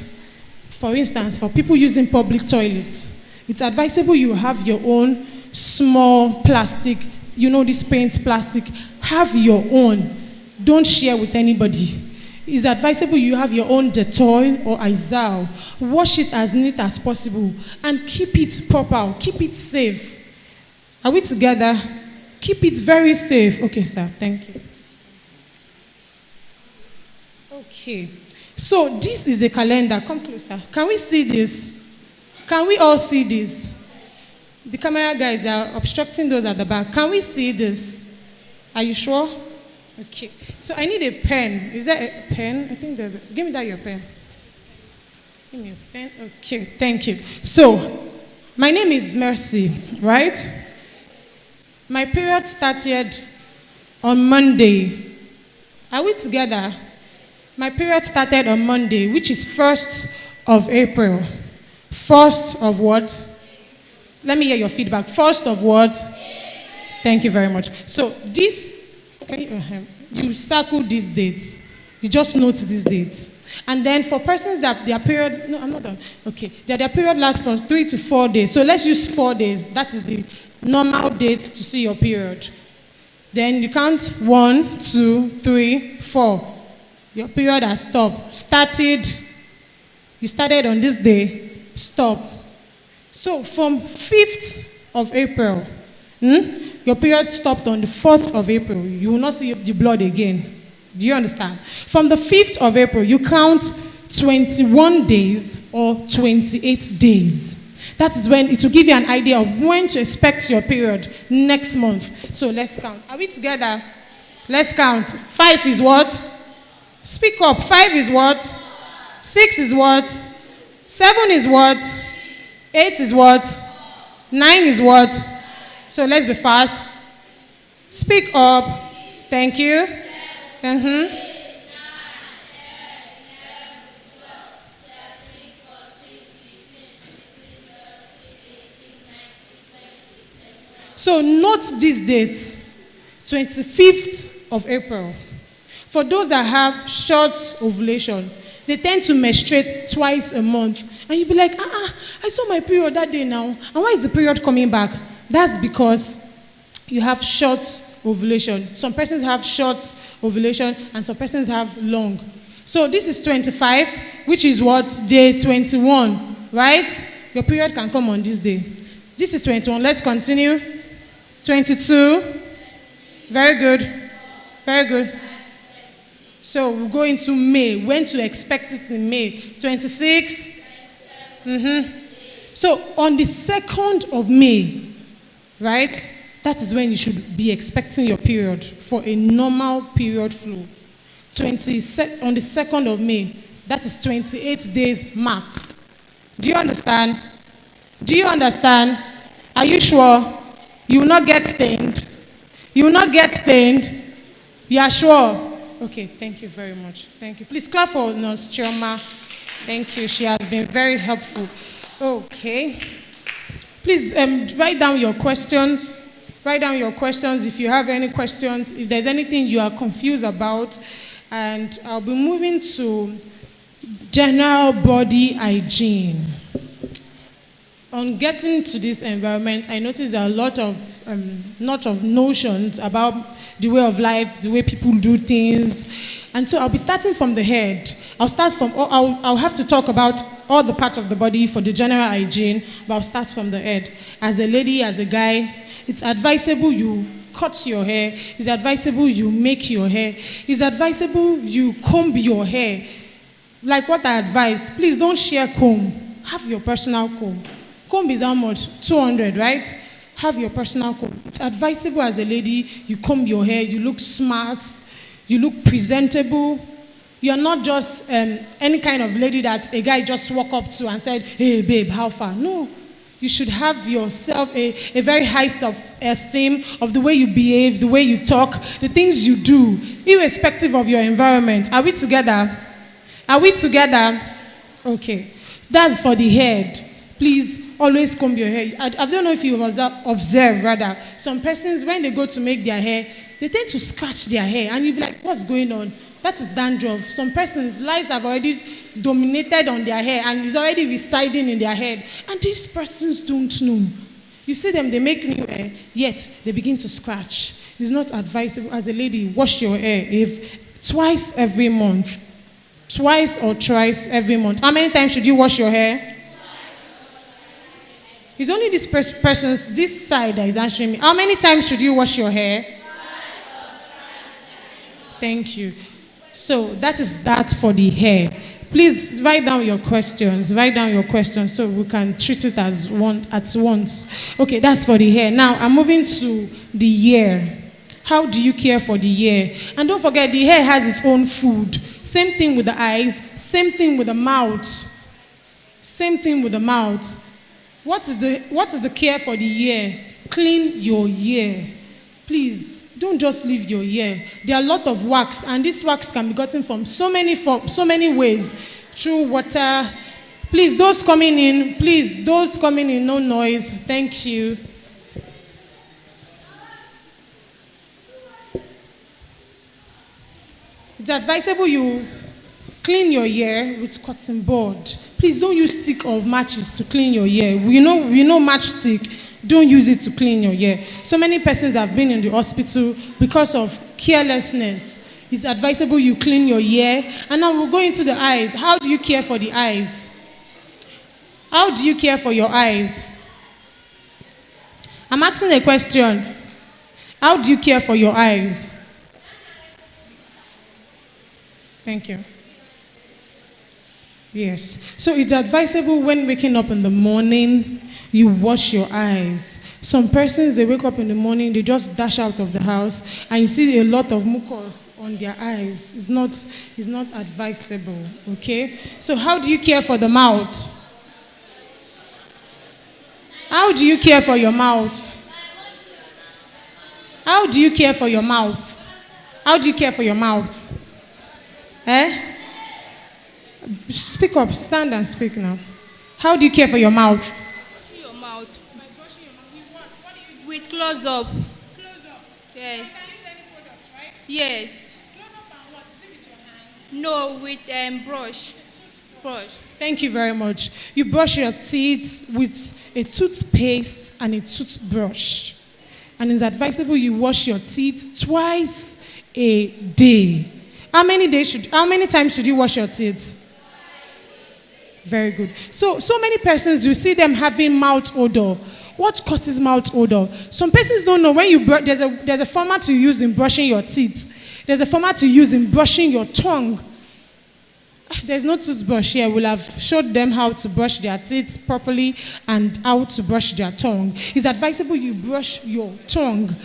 For instance, for people using public toilets, it's advisable you have your own small plastic, this paint plastic. Have your own. Don't share with anybody. It's advisable you have your own Dettol or Izal. Wash it as neat as possible and keep it proper. Keep it safe. Are we together? Keep it very safe. Okay, sir. Thank you. Okay. So this is a calendar. Come closer. Can we see this? Can we all see this? The camera guys are obstructing those at the back. Can we see this? Are you sure? Okay. So I need a pen. Is there a pen? I think there's a... Give me your pen. Give me a pen. Okay. Thank you. So, my name is Mercy, right? My period started on Monday. Are we together? My period started on Monday, which is 1st of April. 1st of what? Let me hear your feedback. 1st of what? Thank you very much. So this, you circle these dates. You just note these dates. And then for persons that their period, no, I'm not done. Okay, their period lasts for 3 to 4 days. So let's use 4 days. That is the normal date to see your period. Then you count 1, 2, 3, 4. Your period has stopped. You started on this day, stop. So from 5th of April, your period stopped on the 4th of April. You will not see the blood again. Do you understand? From the 5th of April, you count 21 days or 28 days. That is when it will give you an idea of when to expect your period next month. So let's count. Are we together? Let's count. 5 is what? Speak up. 5 is what? 6 is what? 7 is what? 8 is what? 9 is what? So let's be fast. Speak up. Thank you. So note these dates. 25th of April. For those that have short ovulation, they tend to menstruate twice a month. And you'll be like, I saw my period that day now. And why is the period coming back? That's because you have short ovulation. Some persons have short ovulation and some persons have long. So this is 25, which is what? Day 21, right? Your period can come on this day. This is 21. Let's continue. 22. Very good. Very good. So we'll go into May. When to expect it in May? 26. So on the 2nd of May, right? That is when you should be expecting your period for a normal period flow. On the 2nd of May, that is 28 days max. Do you understand? Do you understand? Are you sure? You will not get stained? You will not get stained? You are sure? Okay, thank you very much. Thank you. Please clap for Nurse Chioma. Thank you. She has been very helpful. Okay. Please write down your questions. Write down your questions if you have any questions, if there's anything you are confused about. And I'll be moving to general body hygiene. On getting to this environment, I noticed there are a lot of notions about the way of life, the way people do things. And so I'll be starting from the head. I'll have to talk about all the parts of the body for the general hygiene, but I'll start from the head. As a lady, as a guy, it's advisable you cut your hair. It's advisable you make your hair. It's advisable you comb your hair. Like what I advise, please don't share comb. Have your personal comb. Comb is how much? 200, right? Have your personal comb. It's advisable as a lady, you comb your hair, you look smart, you look presentable. You're not just any kind of lady that a guy just walk up to and said, hey babe, how far? No. You should have yourself a very high self-esteem of the way you behave, the way you talk, the things you do, irrespective of your environment. Are we together? Are we together? Okay. That's for the head. Please always comb your hair. I don't know if you observe, rather, some persons, when they go to make their hair, they tend to scratch their hair, and you'll be like, what's going on? That is dandruff. Some persons, lice have already dominated on their hair and is already residing in their head. And these persons don't know. You see them, they make new hair, yet they begin to scratch. It's not advisable. As a lady, wash your hair twice every month. Twice or thrice every month. How many times should you wash your hair? It's only this person's, this side that is answering me. How many times should you wash your hair? Thank you. So that is that for the hair. Please write down your questions. Write down your questions so we can treat it as at once. Okay, that's for the hair. Now I'm moving to the ear. How do you care for the ear? And don't forget, the hair has its own food. Same thing with the eyes. Same thing with the mouth. Same thing with the mouth. What is the care for the ear? Clean your ear. Please. Don't just leave your ear. There are a lot of wax, and this wax can be gotten from so many ways. Through water. Please, those coming in, no noise. Thank you. It's advisable you clean your ear with cotton bud. Please don't use stick of matches to clean your ear. We know matchstick. Don't use it to clean your ear. So many persons have been in the hospital because of carelessness. It's advisable you clean your ear. And now we'll go into the eyes. How do you care for the eyes? How do you care for your eyes? I'm asking a question. How do you care for your eyes? Thank you. Yes. So it's advisable when waking up in the morning, you wash your eyes. Some persons, they wake up in the morning, they just dash out of the house, and you see a lot of mucus on their eyes. It's not advisable, okay? So how do you care for the mouth? How do you care for your mouth? How do you care for your mouth? How do you care for your mouth? Speak up, stand and speak now. How do you care for your mouth? Your mouth. With close up. Yes. Yes. No, with brush. Thank you very much. You brush your teeth with a toothpaste and a toothbrush. And it's advisable you wash your teeth twice a day. How many times should you wash your teeth? Very good. So many persons, you see them having mouth odor. What causes mouth odor? Some persons don't know when you there's a format you use in brushing your teeth. There's a format you use in brushing your tongue. There's no toothbrush here. We'll have showed them how to brush their teeth properly and how to brush their tongue. It's advisable you brush your tongue.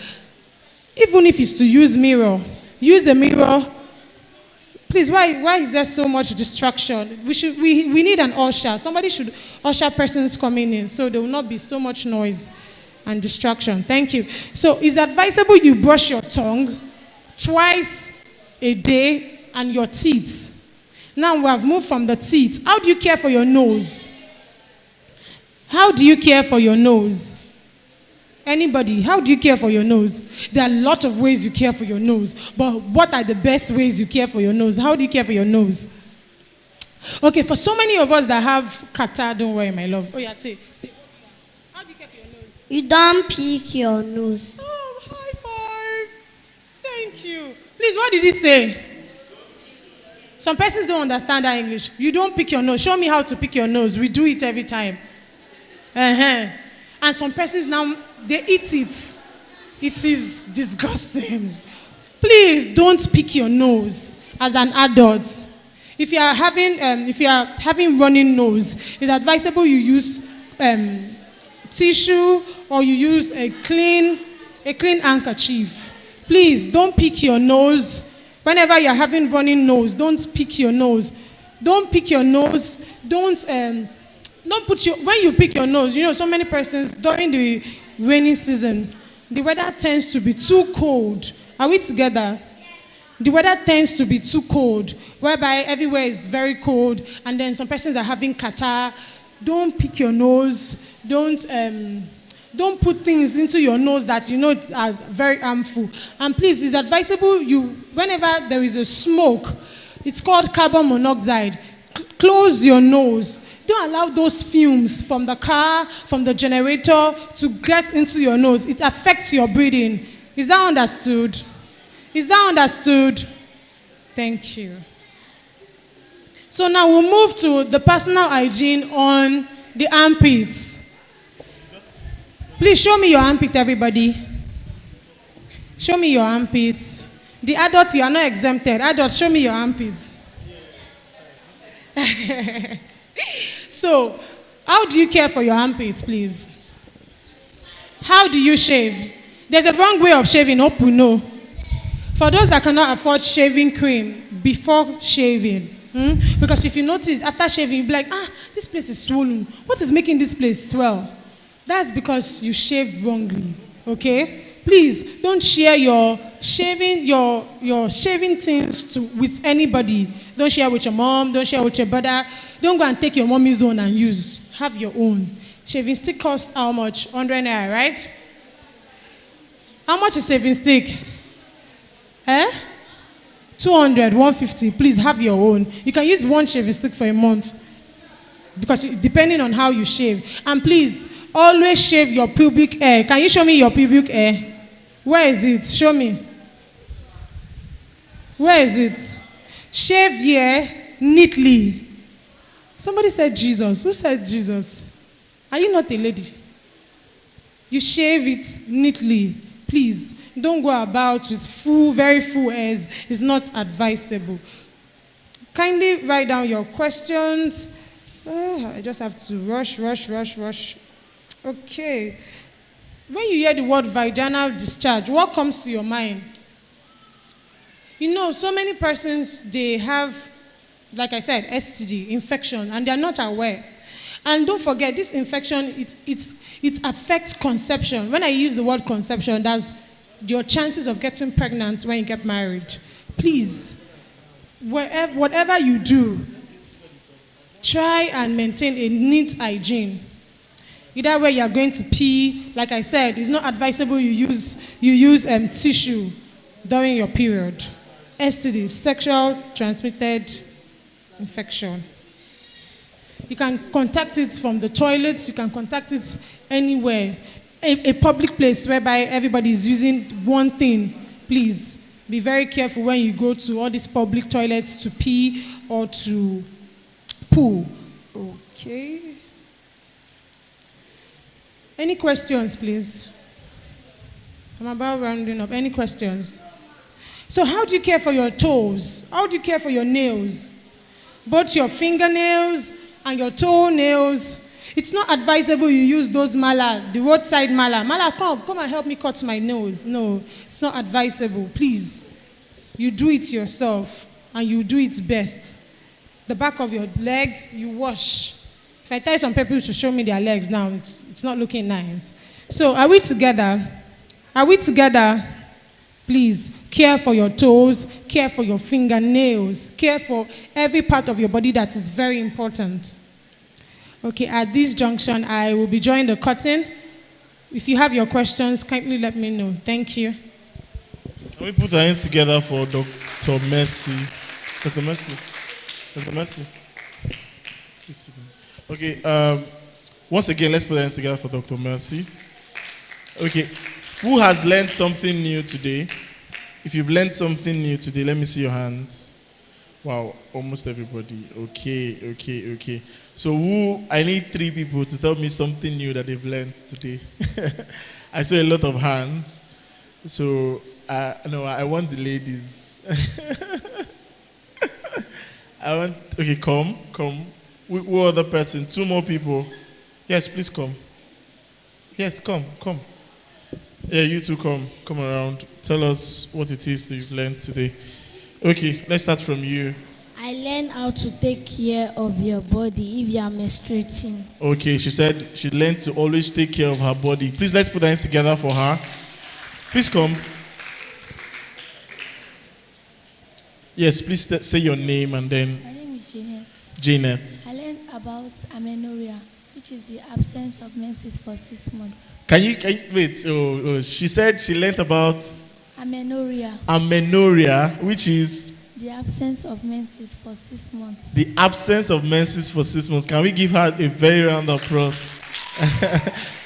Even if it's to use the mirror. Please, why is there so much distraction? We need an usher. Somebody should usher persons coming in so there will not be so much noise and distraction. Thank you. So it's advisable you brush your tongue twice a day and your teeth. Now we have moved from the teeth. How do you care for your nose? How do you care for your nose? Anybody, how do you care for your nose? There are a lot of ways you care for your nose, but what are the best ways you care for your nose? How do you care for your nose? Okay, for so many of us that have catarrh, don't worry, my love. Oh yeah, say. How do you care for your nose? You don't pick your nose. Oh, high five. Thank you. Please, what did he say? Some persons don't understand that English. You don't pick your nose. Show me how to pick your nose. We do it every time. And some persons now, they eat it. It is disgusting. Please don't pick your nose as an adult. If you are having running nose, it's advisable you use tissue or you use a clean handkerchief. Please don't pick your nose. Whenever you're having running nose, don't pick your nose. Don't pick your nose. Don't put your, when you pick your nose, you know, so many persons during the rainy season, the weather tends to be too cold. Are we together? The weather tends to be too cold, whereby everywhere is very cold, and then some persons are having catarrh. Don't pick your nose. Don't put things into your nose that you know are very harmful. And please, it's advisable whenever there is a smoke, it's called carbon monoxide, close your nose. Don't allow those fumes from the car, from the generator to get into your nose. It affects your breathing. Is that understood? Is that understood? Thank you. So now we'll move to the personal hygiene on the armpits. Please show me your armpit, everybody. Show me your armpits. The adults, you are not exempted. Adults, show me your armpits. So, how do you care for your armpits, please? How do you shave? There's a wrong way of shaving, hope we know. For those that cannot afford shaving cream before shaving, because if you notice, after shaving, you'll be like, this place is swollen. What is making this place swell? That's because you shaved wrongly, okay? Please, don't share your shaving things with anybody. Don't share with your mom, don't share with your brother. Don't go and take your mommy's own and use. Have your own. Shaving stick costs how much? 100 naira, right? How much is shaving stick? 200, 150. Please have your own. You can use one shaving stick for a month. Because depending on how you shave. And please, always shave your pubic hair. Can you show me your pubic hair? Where is it? Show me. Where is it? Shave here neatly. Somebody said Jesus. Who said Jesus? Are you not a lady? You shave it neatly. Please, don't go about with very full hairs. It's not advisable. Kindly write down your questions. I just have to rush. Okay. When you hear the word vaginal discharge, what comes to your mind? You know, so many persons, they have, like I said, STD, infection, and they're not aware. And don't forget, this infection, it affects conception. When I use the word conception, that's your chances of getting pregnant when you get married. Please, whatever you do, try and maintain a neat hygiene. Either way you are going to pee, like I said, it's not advisable you use tissue during your period. STD, sexual transmitted infection. You can contact it from the toilets, you can contact it anywhere. A public place whereby everybody is using one thing. Please be very careful when you go to all these public toilets to pee or to poo. Okay. Any questions, please? I'm about rounding up. Any questions? So how do you care for your toes? How do you care for your nails? Both your fingernails and your toenails. It's not advisable you use those mala, the roadside mala. Mala, come and help me cut my nose. No, it's not advisable. Please, you do it yourself and you do it best. The back of your leg, you wash. If I tell some people to show me their legs now, it's not looking nice. So are we together? Are we together? Please, care for your toes, care for your fingernails, care for every part of your body that is very important. Okay, at this junction, I will be joining the curtain. If you have your questions, kindly let me know. Thank you. Can we put our hands together for Dr. Mercy? Dr. Mercy? Dr. Mercy? Okay, once again, let's put our hands together for Dr. Mercy. Okay, who has learned something new today? If you've learned something new today, let me see your hands. Wow, almost everybody. Okay. So I need 3 people to tell me something new that they've learned today. I saw a lot of hands. So, I want the ladies. Okay, come. Who other person? 2 more people. Yes, please come. Yes, come. Yeah, you two come around. Tell us what it is that you've learned today. Okay, let's start from you. I learned how to take care of your body if you are menstruating. Okay, she said she learned to always take care of her body. Please, let's put our hands together for her. Please come. Yes, please say your name and then. My name is Janet. Janet. I learned about amenorrhea, which is the absence of menses for 6 months. Can you wait? Oh, she said she learned about Amenorrhea. Amenorrhea, which is The absence of menses for 6 months. the absence of menses for 6 months. Can we give her a very round of applause?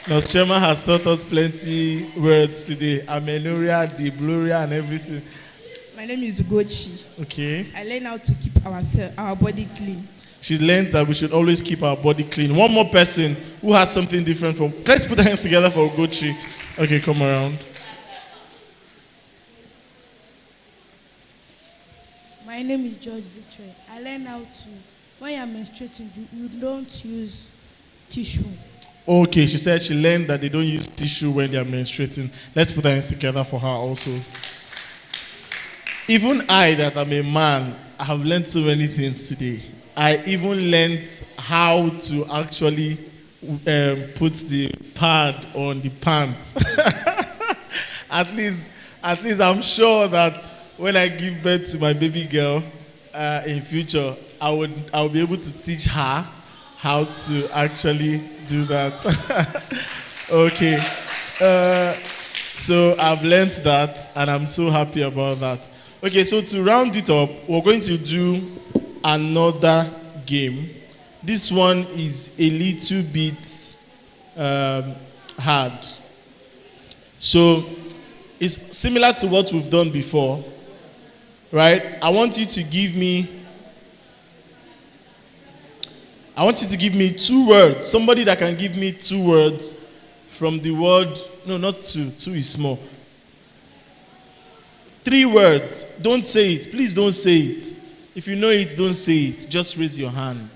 Nurse Chema has taught us plenty words today. Amenorrhea, debluria, and everything. My name is Gochi. Okay. I learned how to keep our body clean. She learned that we should always keep our body clean. One more person who has something different from. Let's put our hands together for Gochi. Okay, come around. My name is George Victory. I learned how to, when you're menstruating, you don't use tissue. Okay, she said she learned that they don't use tissue when they are menstruating. Let's put our hands together for her also. Even I, that I'm a man, I have learned so many things today. I even learned how to actually put the pad on the pants. At least I'm sure that when I give birth to my baby girl in future, I'll be able to teach her how to actually do that. Okay. So I've learned that, and I'm so happy about that. Okay, so to round it up, we're going to do another game. This one is a little bit hard. So it's similar to what we've done before, right? I want you to give me 2 words. Somebody that can give me 2 words from the word, no, not 2 is small. 3 words. Don't say it. Please don't say it. If you know it, don't say it. Just raise your hand.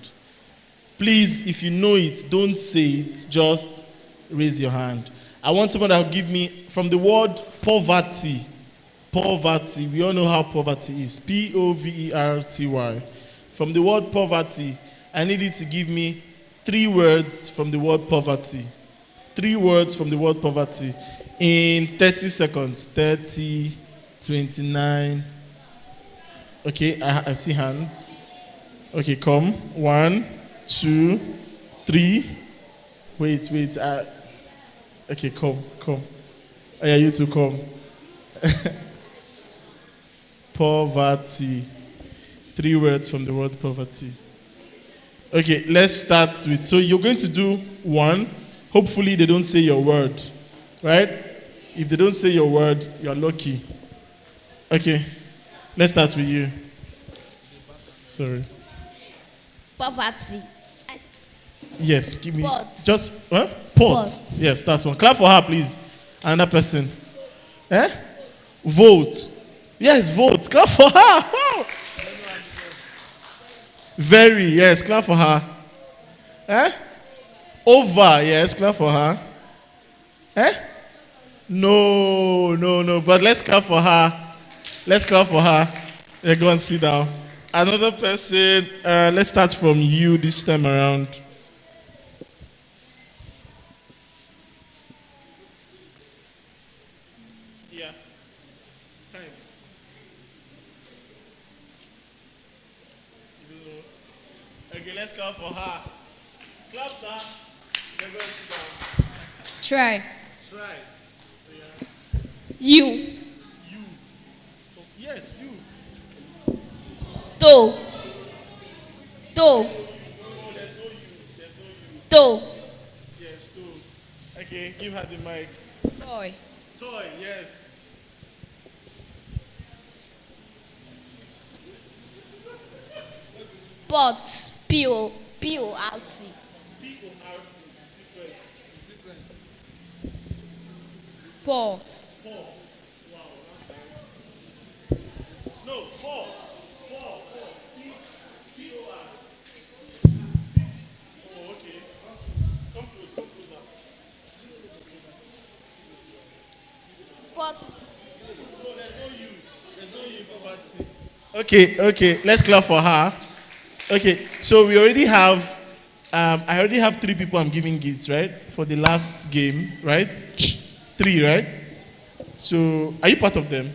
Please, if you know it, don't say it. Just raise your hand. I want someone that will give me from the word poverty. Poverty. We all know how poverty is. Poverty. From the word poverty, I need you to give me 3 words from the word poverty. 3 words from the word poverty in 30 seconds. 30, 29. Okay, I see hands. Okay, come. 1, 2, 3. Wait. Okay, come. Oh, yeah, you two come. Poverty. 3 words from the word poverty. Okay, let's start with. So you're going to do 1. Hopefully they don't say your word, right? If they don't say your word, you're lucky. Okay, let's start with you. Sorry. Poverty. Yes, give me. Pot. Just, huh? Pot. Pot. Yes, that's one. Clap for her, please. Another person. Eh? Vote. Yes, vote. Clap for her. Wow. Very, yes, clap for her. Eh? Over, yes, clap for her. Eh? No, no, no. But let's clap for her. Let's clap for her. Yeah, go and sit down. Another person. Let's start from you this time around. Yeah. Time. Okay, let's clap for her. Clap for her. Then go and sit down. Try. Try. You. You. Oh, yes, you. Do. Do. Oh, there's no you. There's no you. Do. Yes, two. Okay, give her the mic. Toy. Toy, yes. Pot. P-O. P-O-R-T. P-O-R-T. Difference. Paul. Four. Wow, that's nice. No, four. Four. P-O-R. Oh, okay. Come closer. Pot. No, there's no you. There's no you, poverty. Okay. Let's clap for her. Okay, so we already have, I already have 3 people I'm giving gifts, right? For the last game, right? 3, right? So, are you part of them?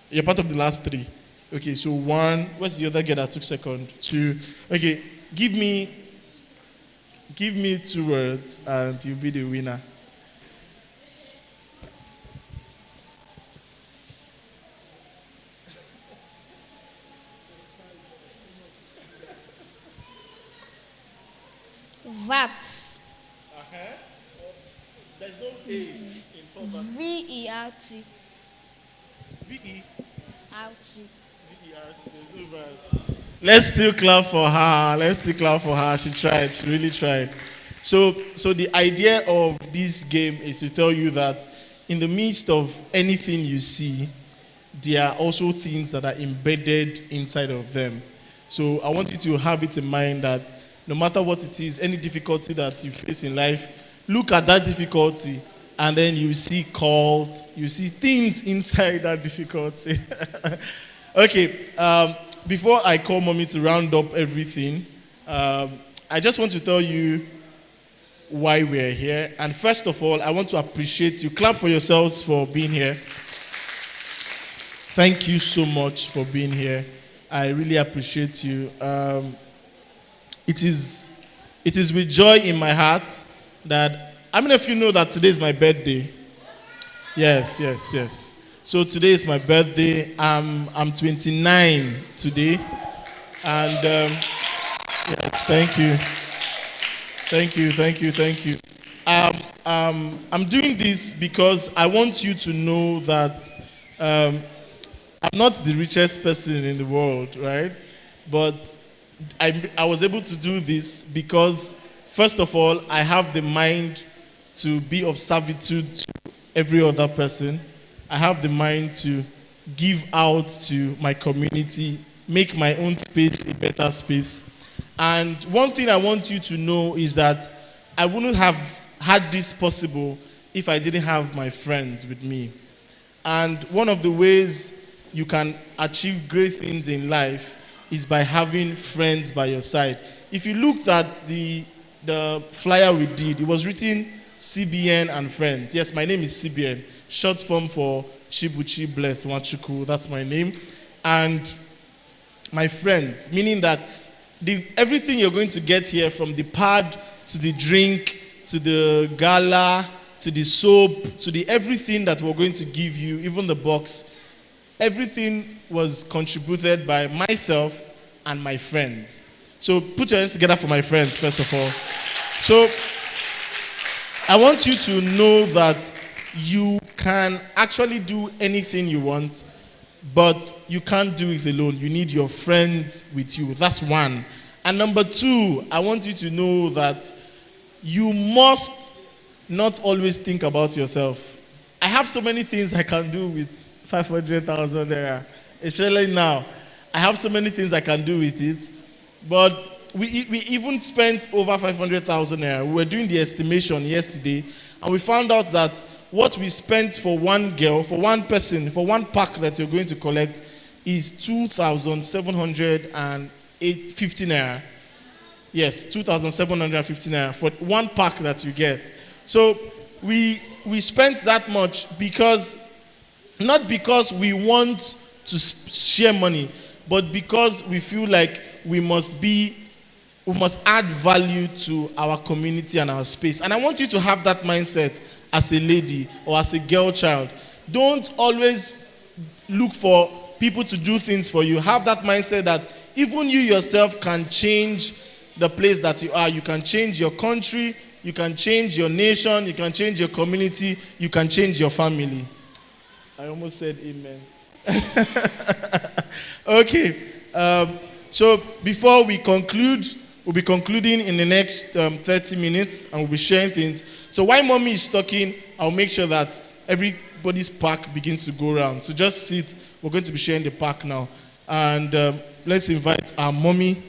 You're part of the last 3. Okay, so 1, what's the other girl that took second? 2. Okay, give me 2 words and you'll be the winner. VAT. There's no A in poverty. V-E-R-T. V-E. R-T. There's no VAT. Let's still clap for her. She tried. She really tried. So the idea of this game is to tell you that in the midst of anything you see, there are also things that are embedded inside of them. So I want you to have it in mind that no matter what it is, any difficulty that you face in life, look at that difficulty and then you see cult, you see things inside that difficulty. Okay, before I call mommy to round up everything, I just want to tell you why we're here. And first of all, I want to appreciate you. Clap for yourselves for being here. Thank you so much for being here. I really appreciate you. It is with joy in my heart that, how many of you know that today is my birthday? Yes. So today is my birthday. I'm 29 today. And yes, thank you. I'm doing this because I want you to know that I'm not the richest person in the world, right? But I was able to do this because, first of all, I have the mind to be of servitude to every other person. I have the mind to give out to my community, make my own space a better space. And one thing I want you to know is that I wouldn't have had this possible if I didn't have my friends with me. And one of the ways you can achieve great things in life is by having friends by your side. If you looked at the flyer we did, it was written CBN and friends. Yes, my name is CBN, short form for Chibuchi Bless Wachuku. That's my name. And my friends, meaning that everything you're going to get here, from the pad to the drink to the gala to the soap to the everything that we're going to give you, even the box, everything was contributed by myself and my friends. So put your hands together for my friends, first of all. So I want you to know that you can actually do anything you want, but you can't do it alone. You need your friends with you. That's one. And number two, I want you to know that you must not always think about yourself. I have so many things I can do with 500,000 naira, especially now. I have so many things I can do with it. But we even spent over 500,000 naira. We were doing the estimation yesterday, and we found out that what we spent for one girl, for one person, for one pack that you're going to collect is 2,750 naira. Yes, 2,750 naira for one pack that you get. So we spent that much because, not because we want to share money, but because we feel like we must add value to our community and our space. And I want you to have that mindset as a lady or as a girl child. Don't always look for people to do things for you. Have that mindset that even you yourself can change the place that you are. You can change your country, you can change your nation, you can change your community, you can change your family. I almost said amen. Okay. So before we conclude, we'll be concluding in the next 30 minutes, and we'll be sharing things. So while mommy is talking, I'll make sure that everybody's pack begins to go around. So just sit. We're going to be sharing the pack now. And let's invite our mommy.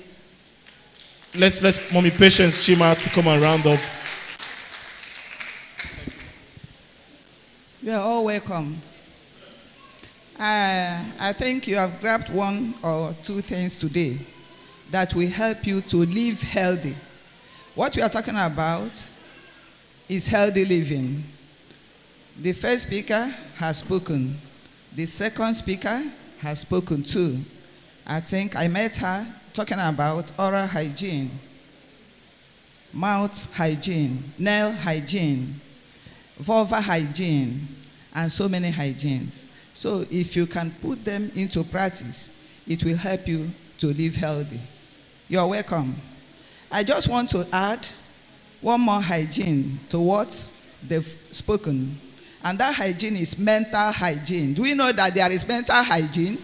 Let's mommy Patience Chima to come and round up. You are all welcome. I think you have grabbed one or two things today that will help you to live healthy. What we are talking about is healthy living. The first speaker has spoken. The second speaker has spoken too. I think I met her talking about oral hygiene, mouth hygiene, nail hygiene, vulva hygiene, and so many hygienes. So if you can put them into practice, it will help you to live healthy. You're welcome. I just want to add one more hygiene to what they've spoken. And that hygiene is mental hygiene. Do we know that there is mental hygiene?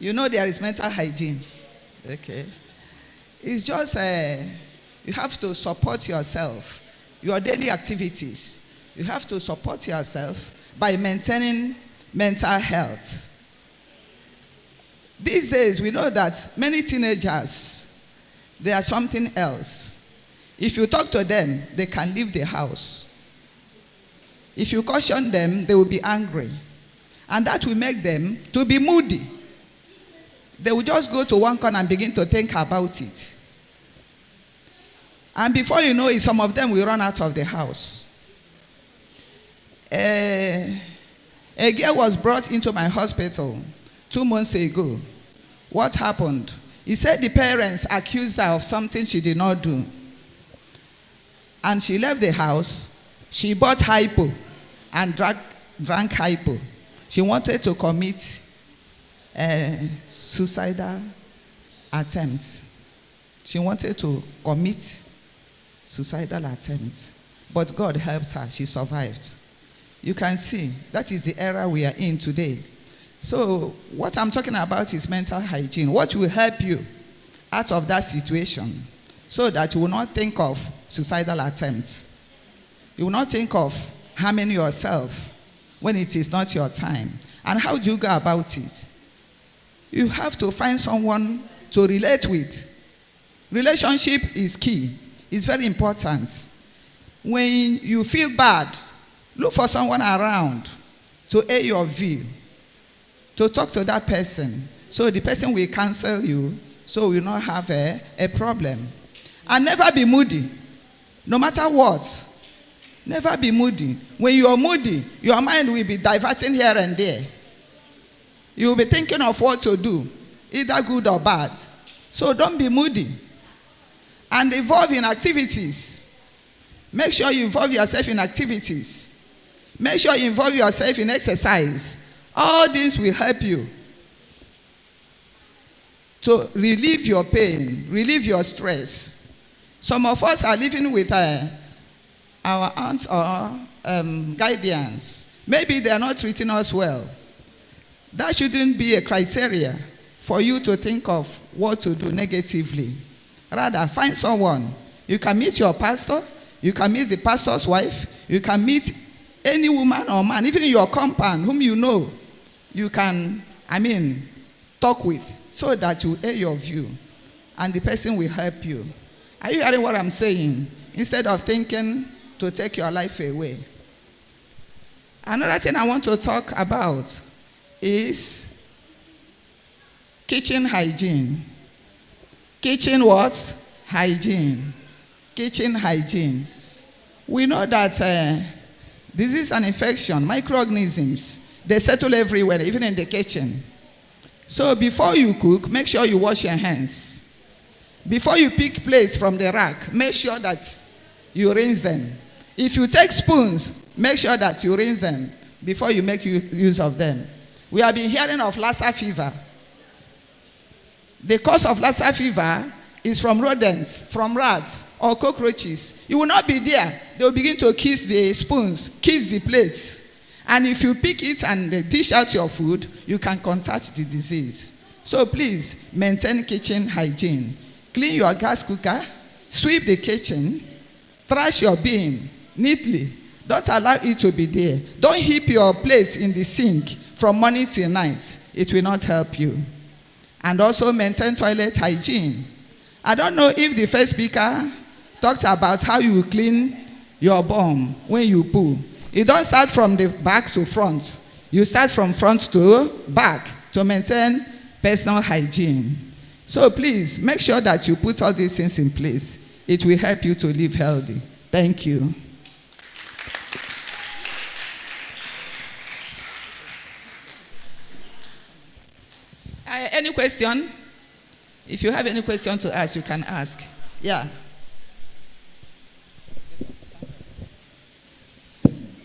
You know there is mental hygiene. Okay. It's just you have to support yourself, your daily activities. You have to support yourself by maintaining mental health. These days, we know that many teenagers, they are something else. If you talk to them, they can leave the house. If you caution them, they will be angry. And that will make them to be moody. They will just go to one corner and begin to think about it. And before you know it, some of them will run out of the house. A girl was brought into my hospital 2 months ago. What happened? He said the parents accused her of something she did not do. And she left the house. She bought hypo and drank hypo. She wanted to commit suicidal attempts. She wanted to commit suicidal attempts. But God helped her. She survived. You can see that is the era we are in today. So what I'm talking about is mental hygiene. What will help you out of that situation so that you will not think of suicidal attempts. You will not think of harming yourself when it is not your time. And how do you go about it? You have to find someone to relate with. Relationship is key. It's very important. When you feel bad, look for someone around to air your view, to talk to that person, so the person will counsel you, so you will not have a problem. And never be moody, no matter what. Never be moody. When you are moody, your mind will be diverting here and there. You will be thinking of what to do, either good or bad. So don't be moody. And involve in activities. Make sure you involve yourself in activities. Make sure you involve yourself in exercise. All these will help you to relieve your pain, relieve your stress. Some of us are living with our aunts or guardians. Maybe they are not treating us well. That shouldn't be a criteria for you to think of what to do negatively. Rather, find someone. You can meet your pastor, you can meet the pastor's wife, you can meet any woman or man, even in your compound, whom you know, you can, talk with, so that you air your view, and the person will help you. Are you hearing what I'm saying? Instead of thinking to take your life away. Another thing I want to talk about is kitchen hygiene. Kitchen what? Hygiene. Kitchen hygiene. We know that disease and infection, microorganisms, they settle everywhere, even in the kitchen. So before you cook, make sure you wash your hands. Before you pick plates from the rack, make sure that you rinse them. If you take spoons, make sure that you rinse them before you make use of them. We have been hearing of Lassa fever. The cause of Lassa fever is from rodents, from rats, or cockroaches. You will not be there. They will begin to kiss the spoons, kiss the plates. And if you pick it and dish out your food, you can contract the disease. So please, maintain kitchen hygiene. Clean your gas cooker, sweep the kitchen, trash your bin neatly. Don't allow it to be there. Don't heap your plates in the sink from morning till night. It will not help you. And also maintain toilet hygiene. I don't know if the first speaker talked about how you clean your bum when you poo. You don't start from the back to front. You start from front to back to maintain personal hygiene. So please, make sure that you put all these things in place. It will help you to live healthy. Thank you. Any question? If you have any question to ask, you can ask. Yeah.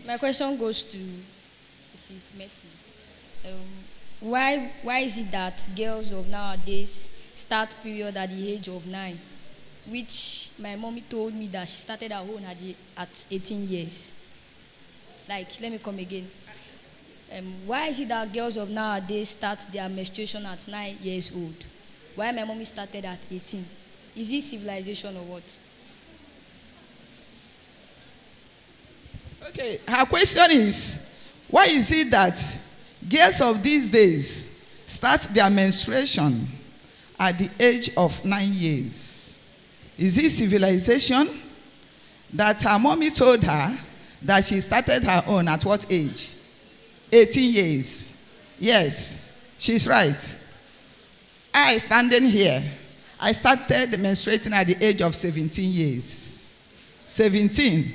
My question goes to Mrs. Mercy. Why is it that girls of nowadays start period at the age of 9, which my mommy told me that she started her own at 18 years? Let me come again. Why is it that girls of nowadays start their menstruation at 9 years old? Why my mommy started at 18? Is it civilization or what? Okay, her question is, why is it that girls of these days start their menstruation at the age of 9 years? Is it civilization? That her mommy told her that she started her own at what age? 18 years. Yes, she's right. I standing here, I started menstruating at the age of 17 years. 17.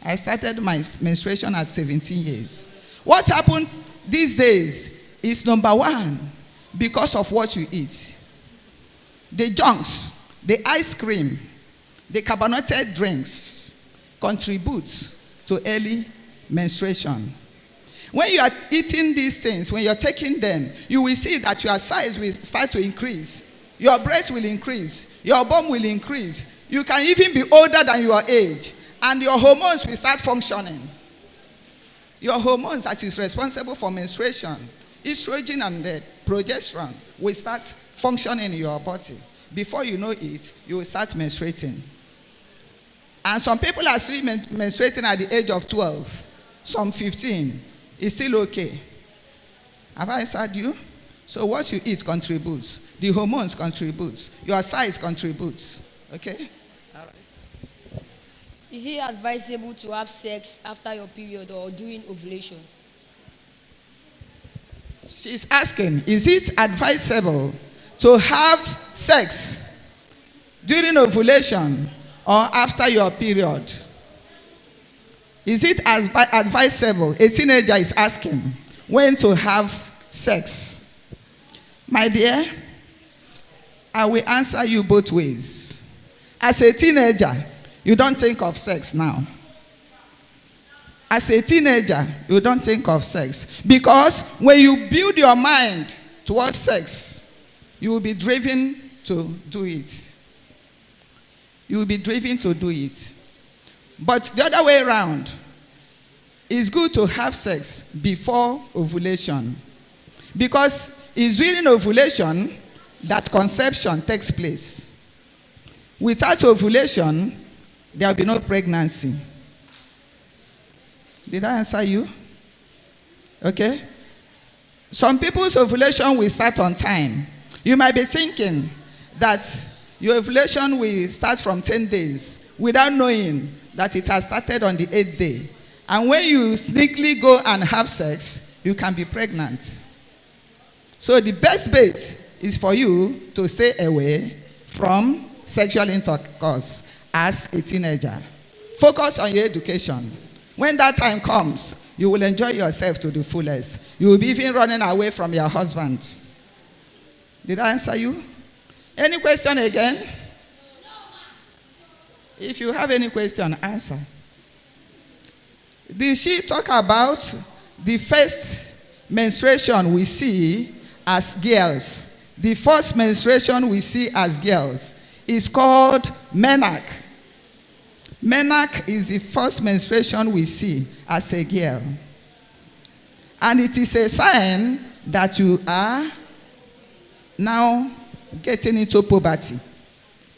I started my menstruation at 17 years. What happened these days is, number one, because of what you eat. The junks, the ice cream, the carbonated drinks contribute to early menstruation. When you are eating these things, when you're taking them, you will see that your size will start to increase. Your breast will increase. Your bum will increase. You can even be older than your age. And your hormones will start functioning. Your hormones that is responsible for menstruation, estrogen and progesterone, will start functioning in your body. Before you know it, you will start menstruating. And some people are still menstruating at the age of 12, some 15. It's still okay. Have I answered you? So what you eat contributes. The hormones contributes. Your size contributes. Okay? All right. Is it advisable to have sex after your period or during ovulation? She's asking, is it advisable to have sex during ovulation or after your period? Is it advisable? A teenager is asking when to have sex. My dear, I will answer you both ways. As a teenager, you don't think of sex now. As a teenager, you don't think of sex. Because when you build your mind towards sex, you will be driven to do it. You will be driven to do it. But the other way around, it's good to have sex before ovulation. Because It's during ovulation that conception takes place. Without ovulation, there will be no pregnancy. Did I answer you? Okay. Some people's ovulation will start on time. You might be thinking that your ovulation will start from 10 days without knowing that it has started on the 8th day. And when you sneakily go and have sex, you can be pregnant. So the best bet is for you to stay away from sexual intercourse as a teenager. Focus on your education. When that time comes, you will enjoy yourself to the fullest. You will be even running away from your husband. Did I answer you? Any question again? If you have any question, answer. Did she talk about the first menstruation we see as girls? The first menstruation we see as girls is called menarche. Menarche is the first menstruation we see as a girl. And it is a sign that you are now getting into puberty.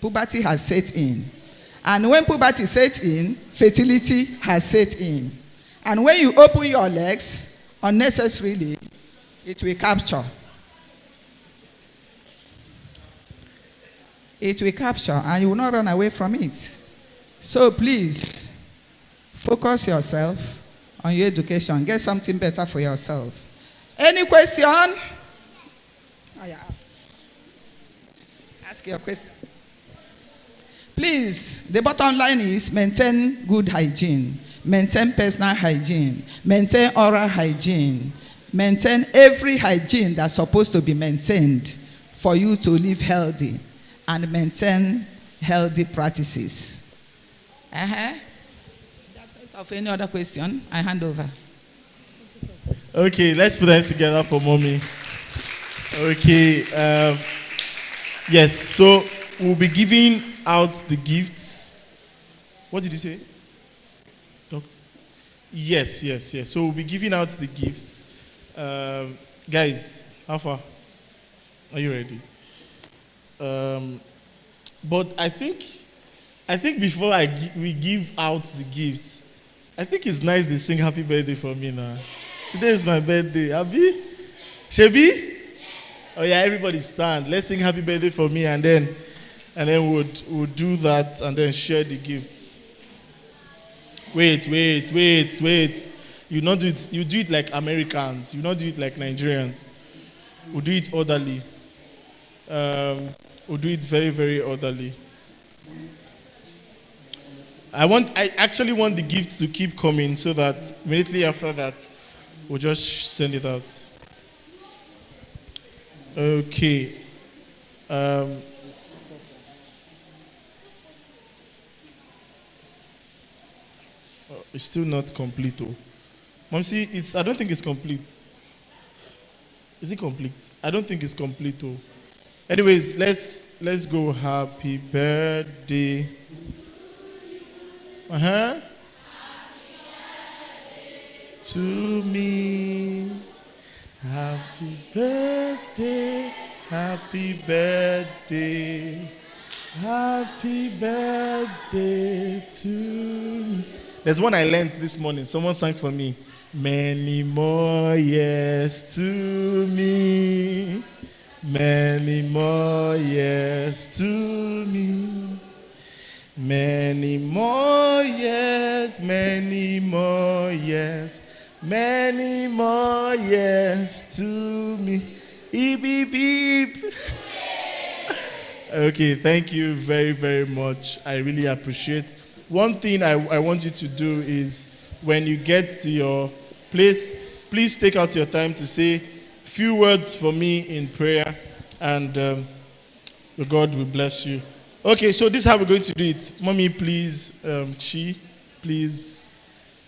Puberty has set in. And when puberty sets in, fertility has set in. And when you open your legs unnecessarily, it will capture. It will capture, and you will not run away from it. So please, focus yourself on your education. Get something better for yourself. Any question? Oh, yeah. Ask your question. Please, the bottom line is maintain good hygiene. Maintain personal hygiene. Maintain oral hygiene. Maintain every hygiene that's supposed to be maintained for you to live healthy. And maintain healthy practices. In the absence of any other question, I hand over. Okay, let's put that together for mommy. Okay, yes, so we'll be giving out the gifts. What did you say? Doctor? Yes. So we'll be giving out the gifts. Guys, how far? Are you ready? But I think before we give out the gifts, I think it's nice they sing happy birthday for me now. Today is my birthday. Abi? Shebi? Oh yeah, everybody stand. Let's sing happy birthday for me, and then we'll do that and then share the gifts. Wait. You not do it. You do it like Americans. You not do it like Nigerians. We'll do it orderly. We'll do it very, very orderly. I actually want the gifts to keep coming so that immediately after that, we'll just send it out. Okay. It's still not complete, though. Momsi, I don't think it's complete. Is it complete? I don't think it's complete, though. Anyways, let's go. Happy birthday. To me. Happy birthday. Happy birthday. Happy birthday to me. There's one I learned this morning. Someone sang for me. Many more years to me. Many more years to me. Many more years, many more years, many more years to me. Beep, beep, beep. Okay, thank you very, very much. I really appreciate. One thing I want you to do is when you get to your place, please take out your time to say few words for me in prayer, and God will bless you. Okay, so this is how we're going to do it. Mommy, please, Chi, please,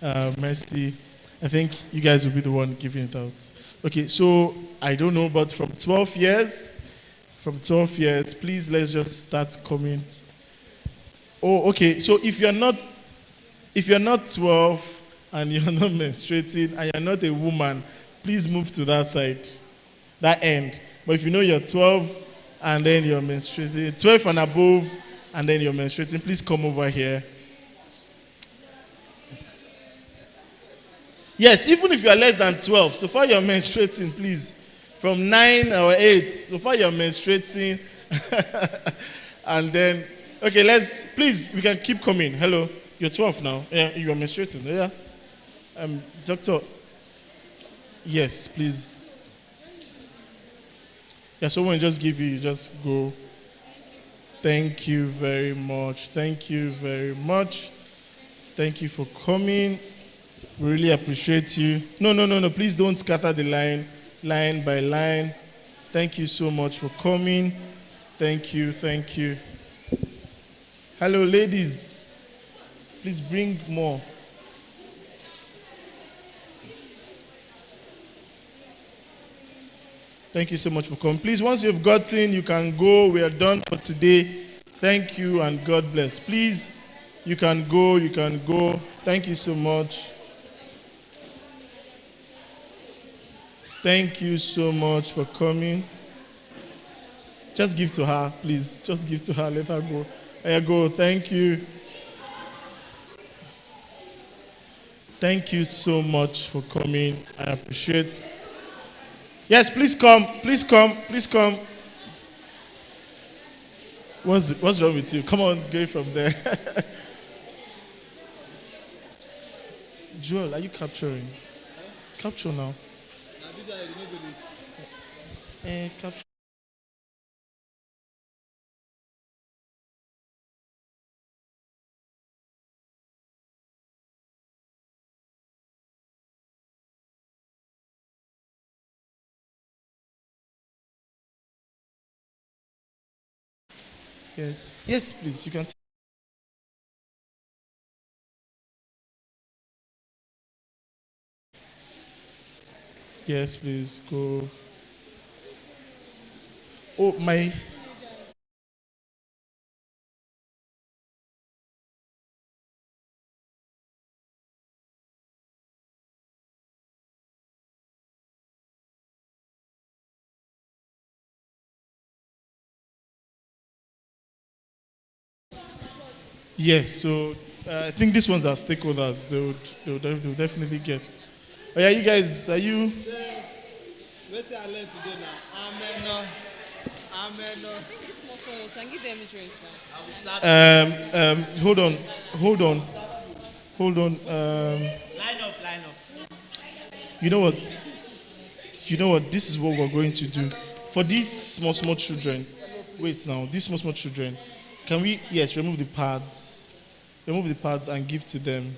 Mercy. I think you guys will be the one giving it out. Okay, so I don't know, but from 12 years, please let's just start coming. Oh, okay. So if you're not 12 and you're not menstruating and you're not a woman, please move to that side. that end. But if you know you're 12 and then you're menstruating, 12 and above and then you're menstruating, please come over here. Yes, even if you are less than 12, so far you're menstruating, please. From 9 or 8, so far you're menstruating. And then, okay, please, we can keep coming. Hello, you're 12 now. Yeah, you're menstruating. Yeah. Doctor, yes, please. Yeah, someone just give you just go. Thank you very much. Thank you very much. Thank you for coming. We really appreciate you. No. Please don't scatter the line by line. Thank you so much for coming. Thank you. Hello, ladies. Please bring more. Thank you so much for coming. Please, once you've gotten, you can go. We are done for today. Thank you and God bless. Please, you can go. Thank you so much. Thank you so much for coming. Just give to her, please. Just give to her. Let her go. There you go. Thank you. Thank you so much for coming. I appreciate. Yes, please come. Please come. What's wrong with you? Come on, get from there. Joel, are you capturing? Capture now. Capture. Yes, please. You can. Yes, please go. Oh, my. Yes, so I think these ones are stakeholders. They'll definitely get. Oh yeah, you guys, are you? What I learned today now. Amen. I think this small ones can give them drinks now. Hold on. Line up. You know what? This is what we're going to do for these small children. Wait now, these small children. Can we remove the pads and give to them?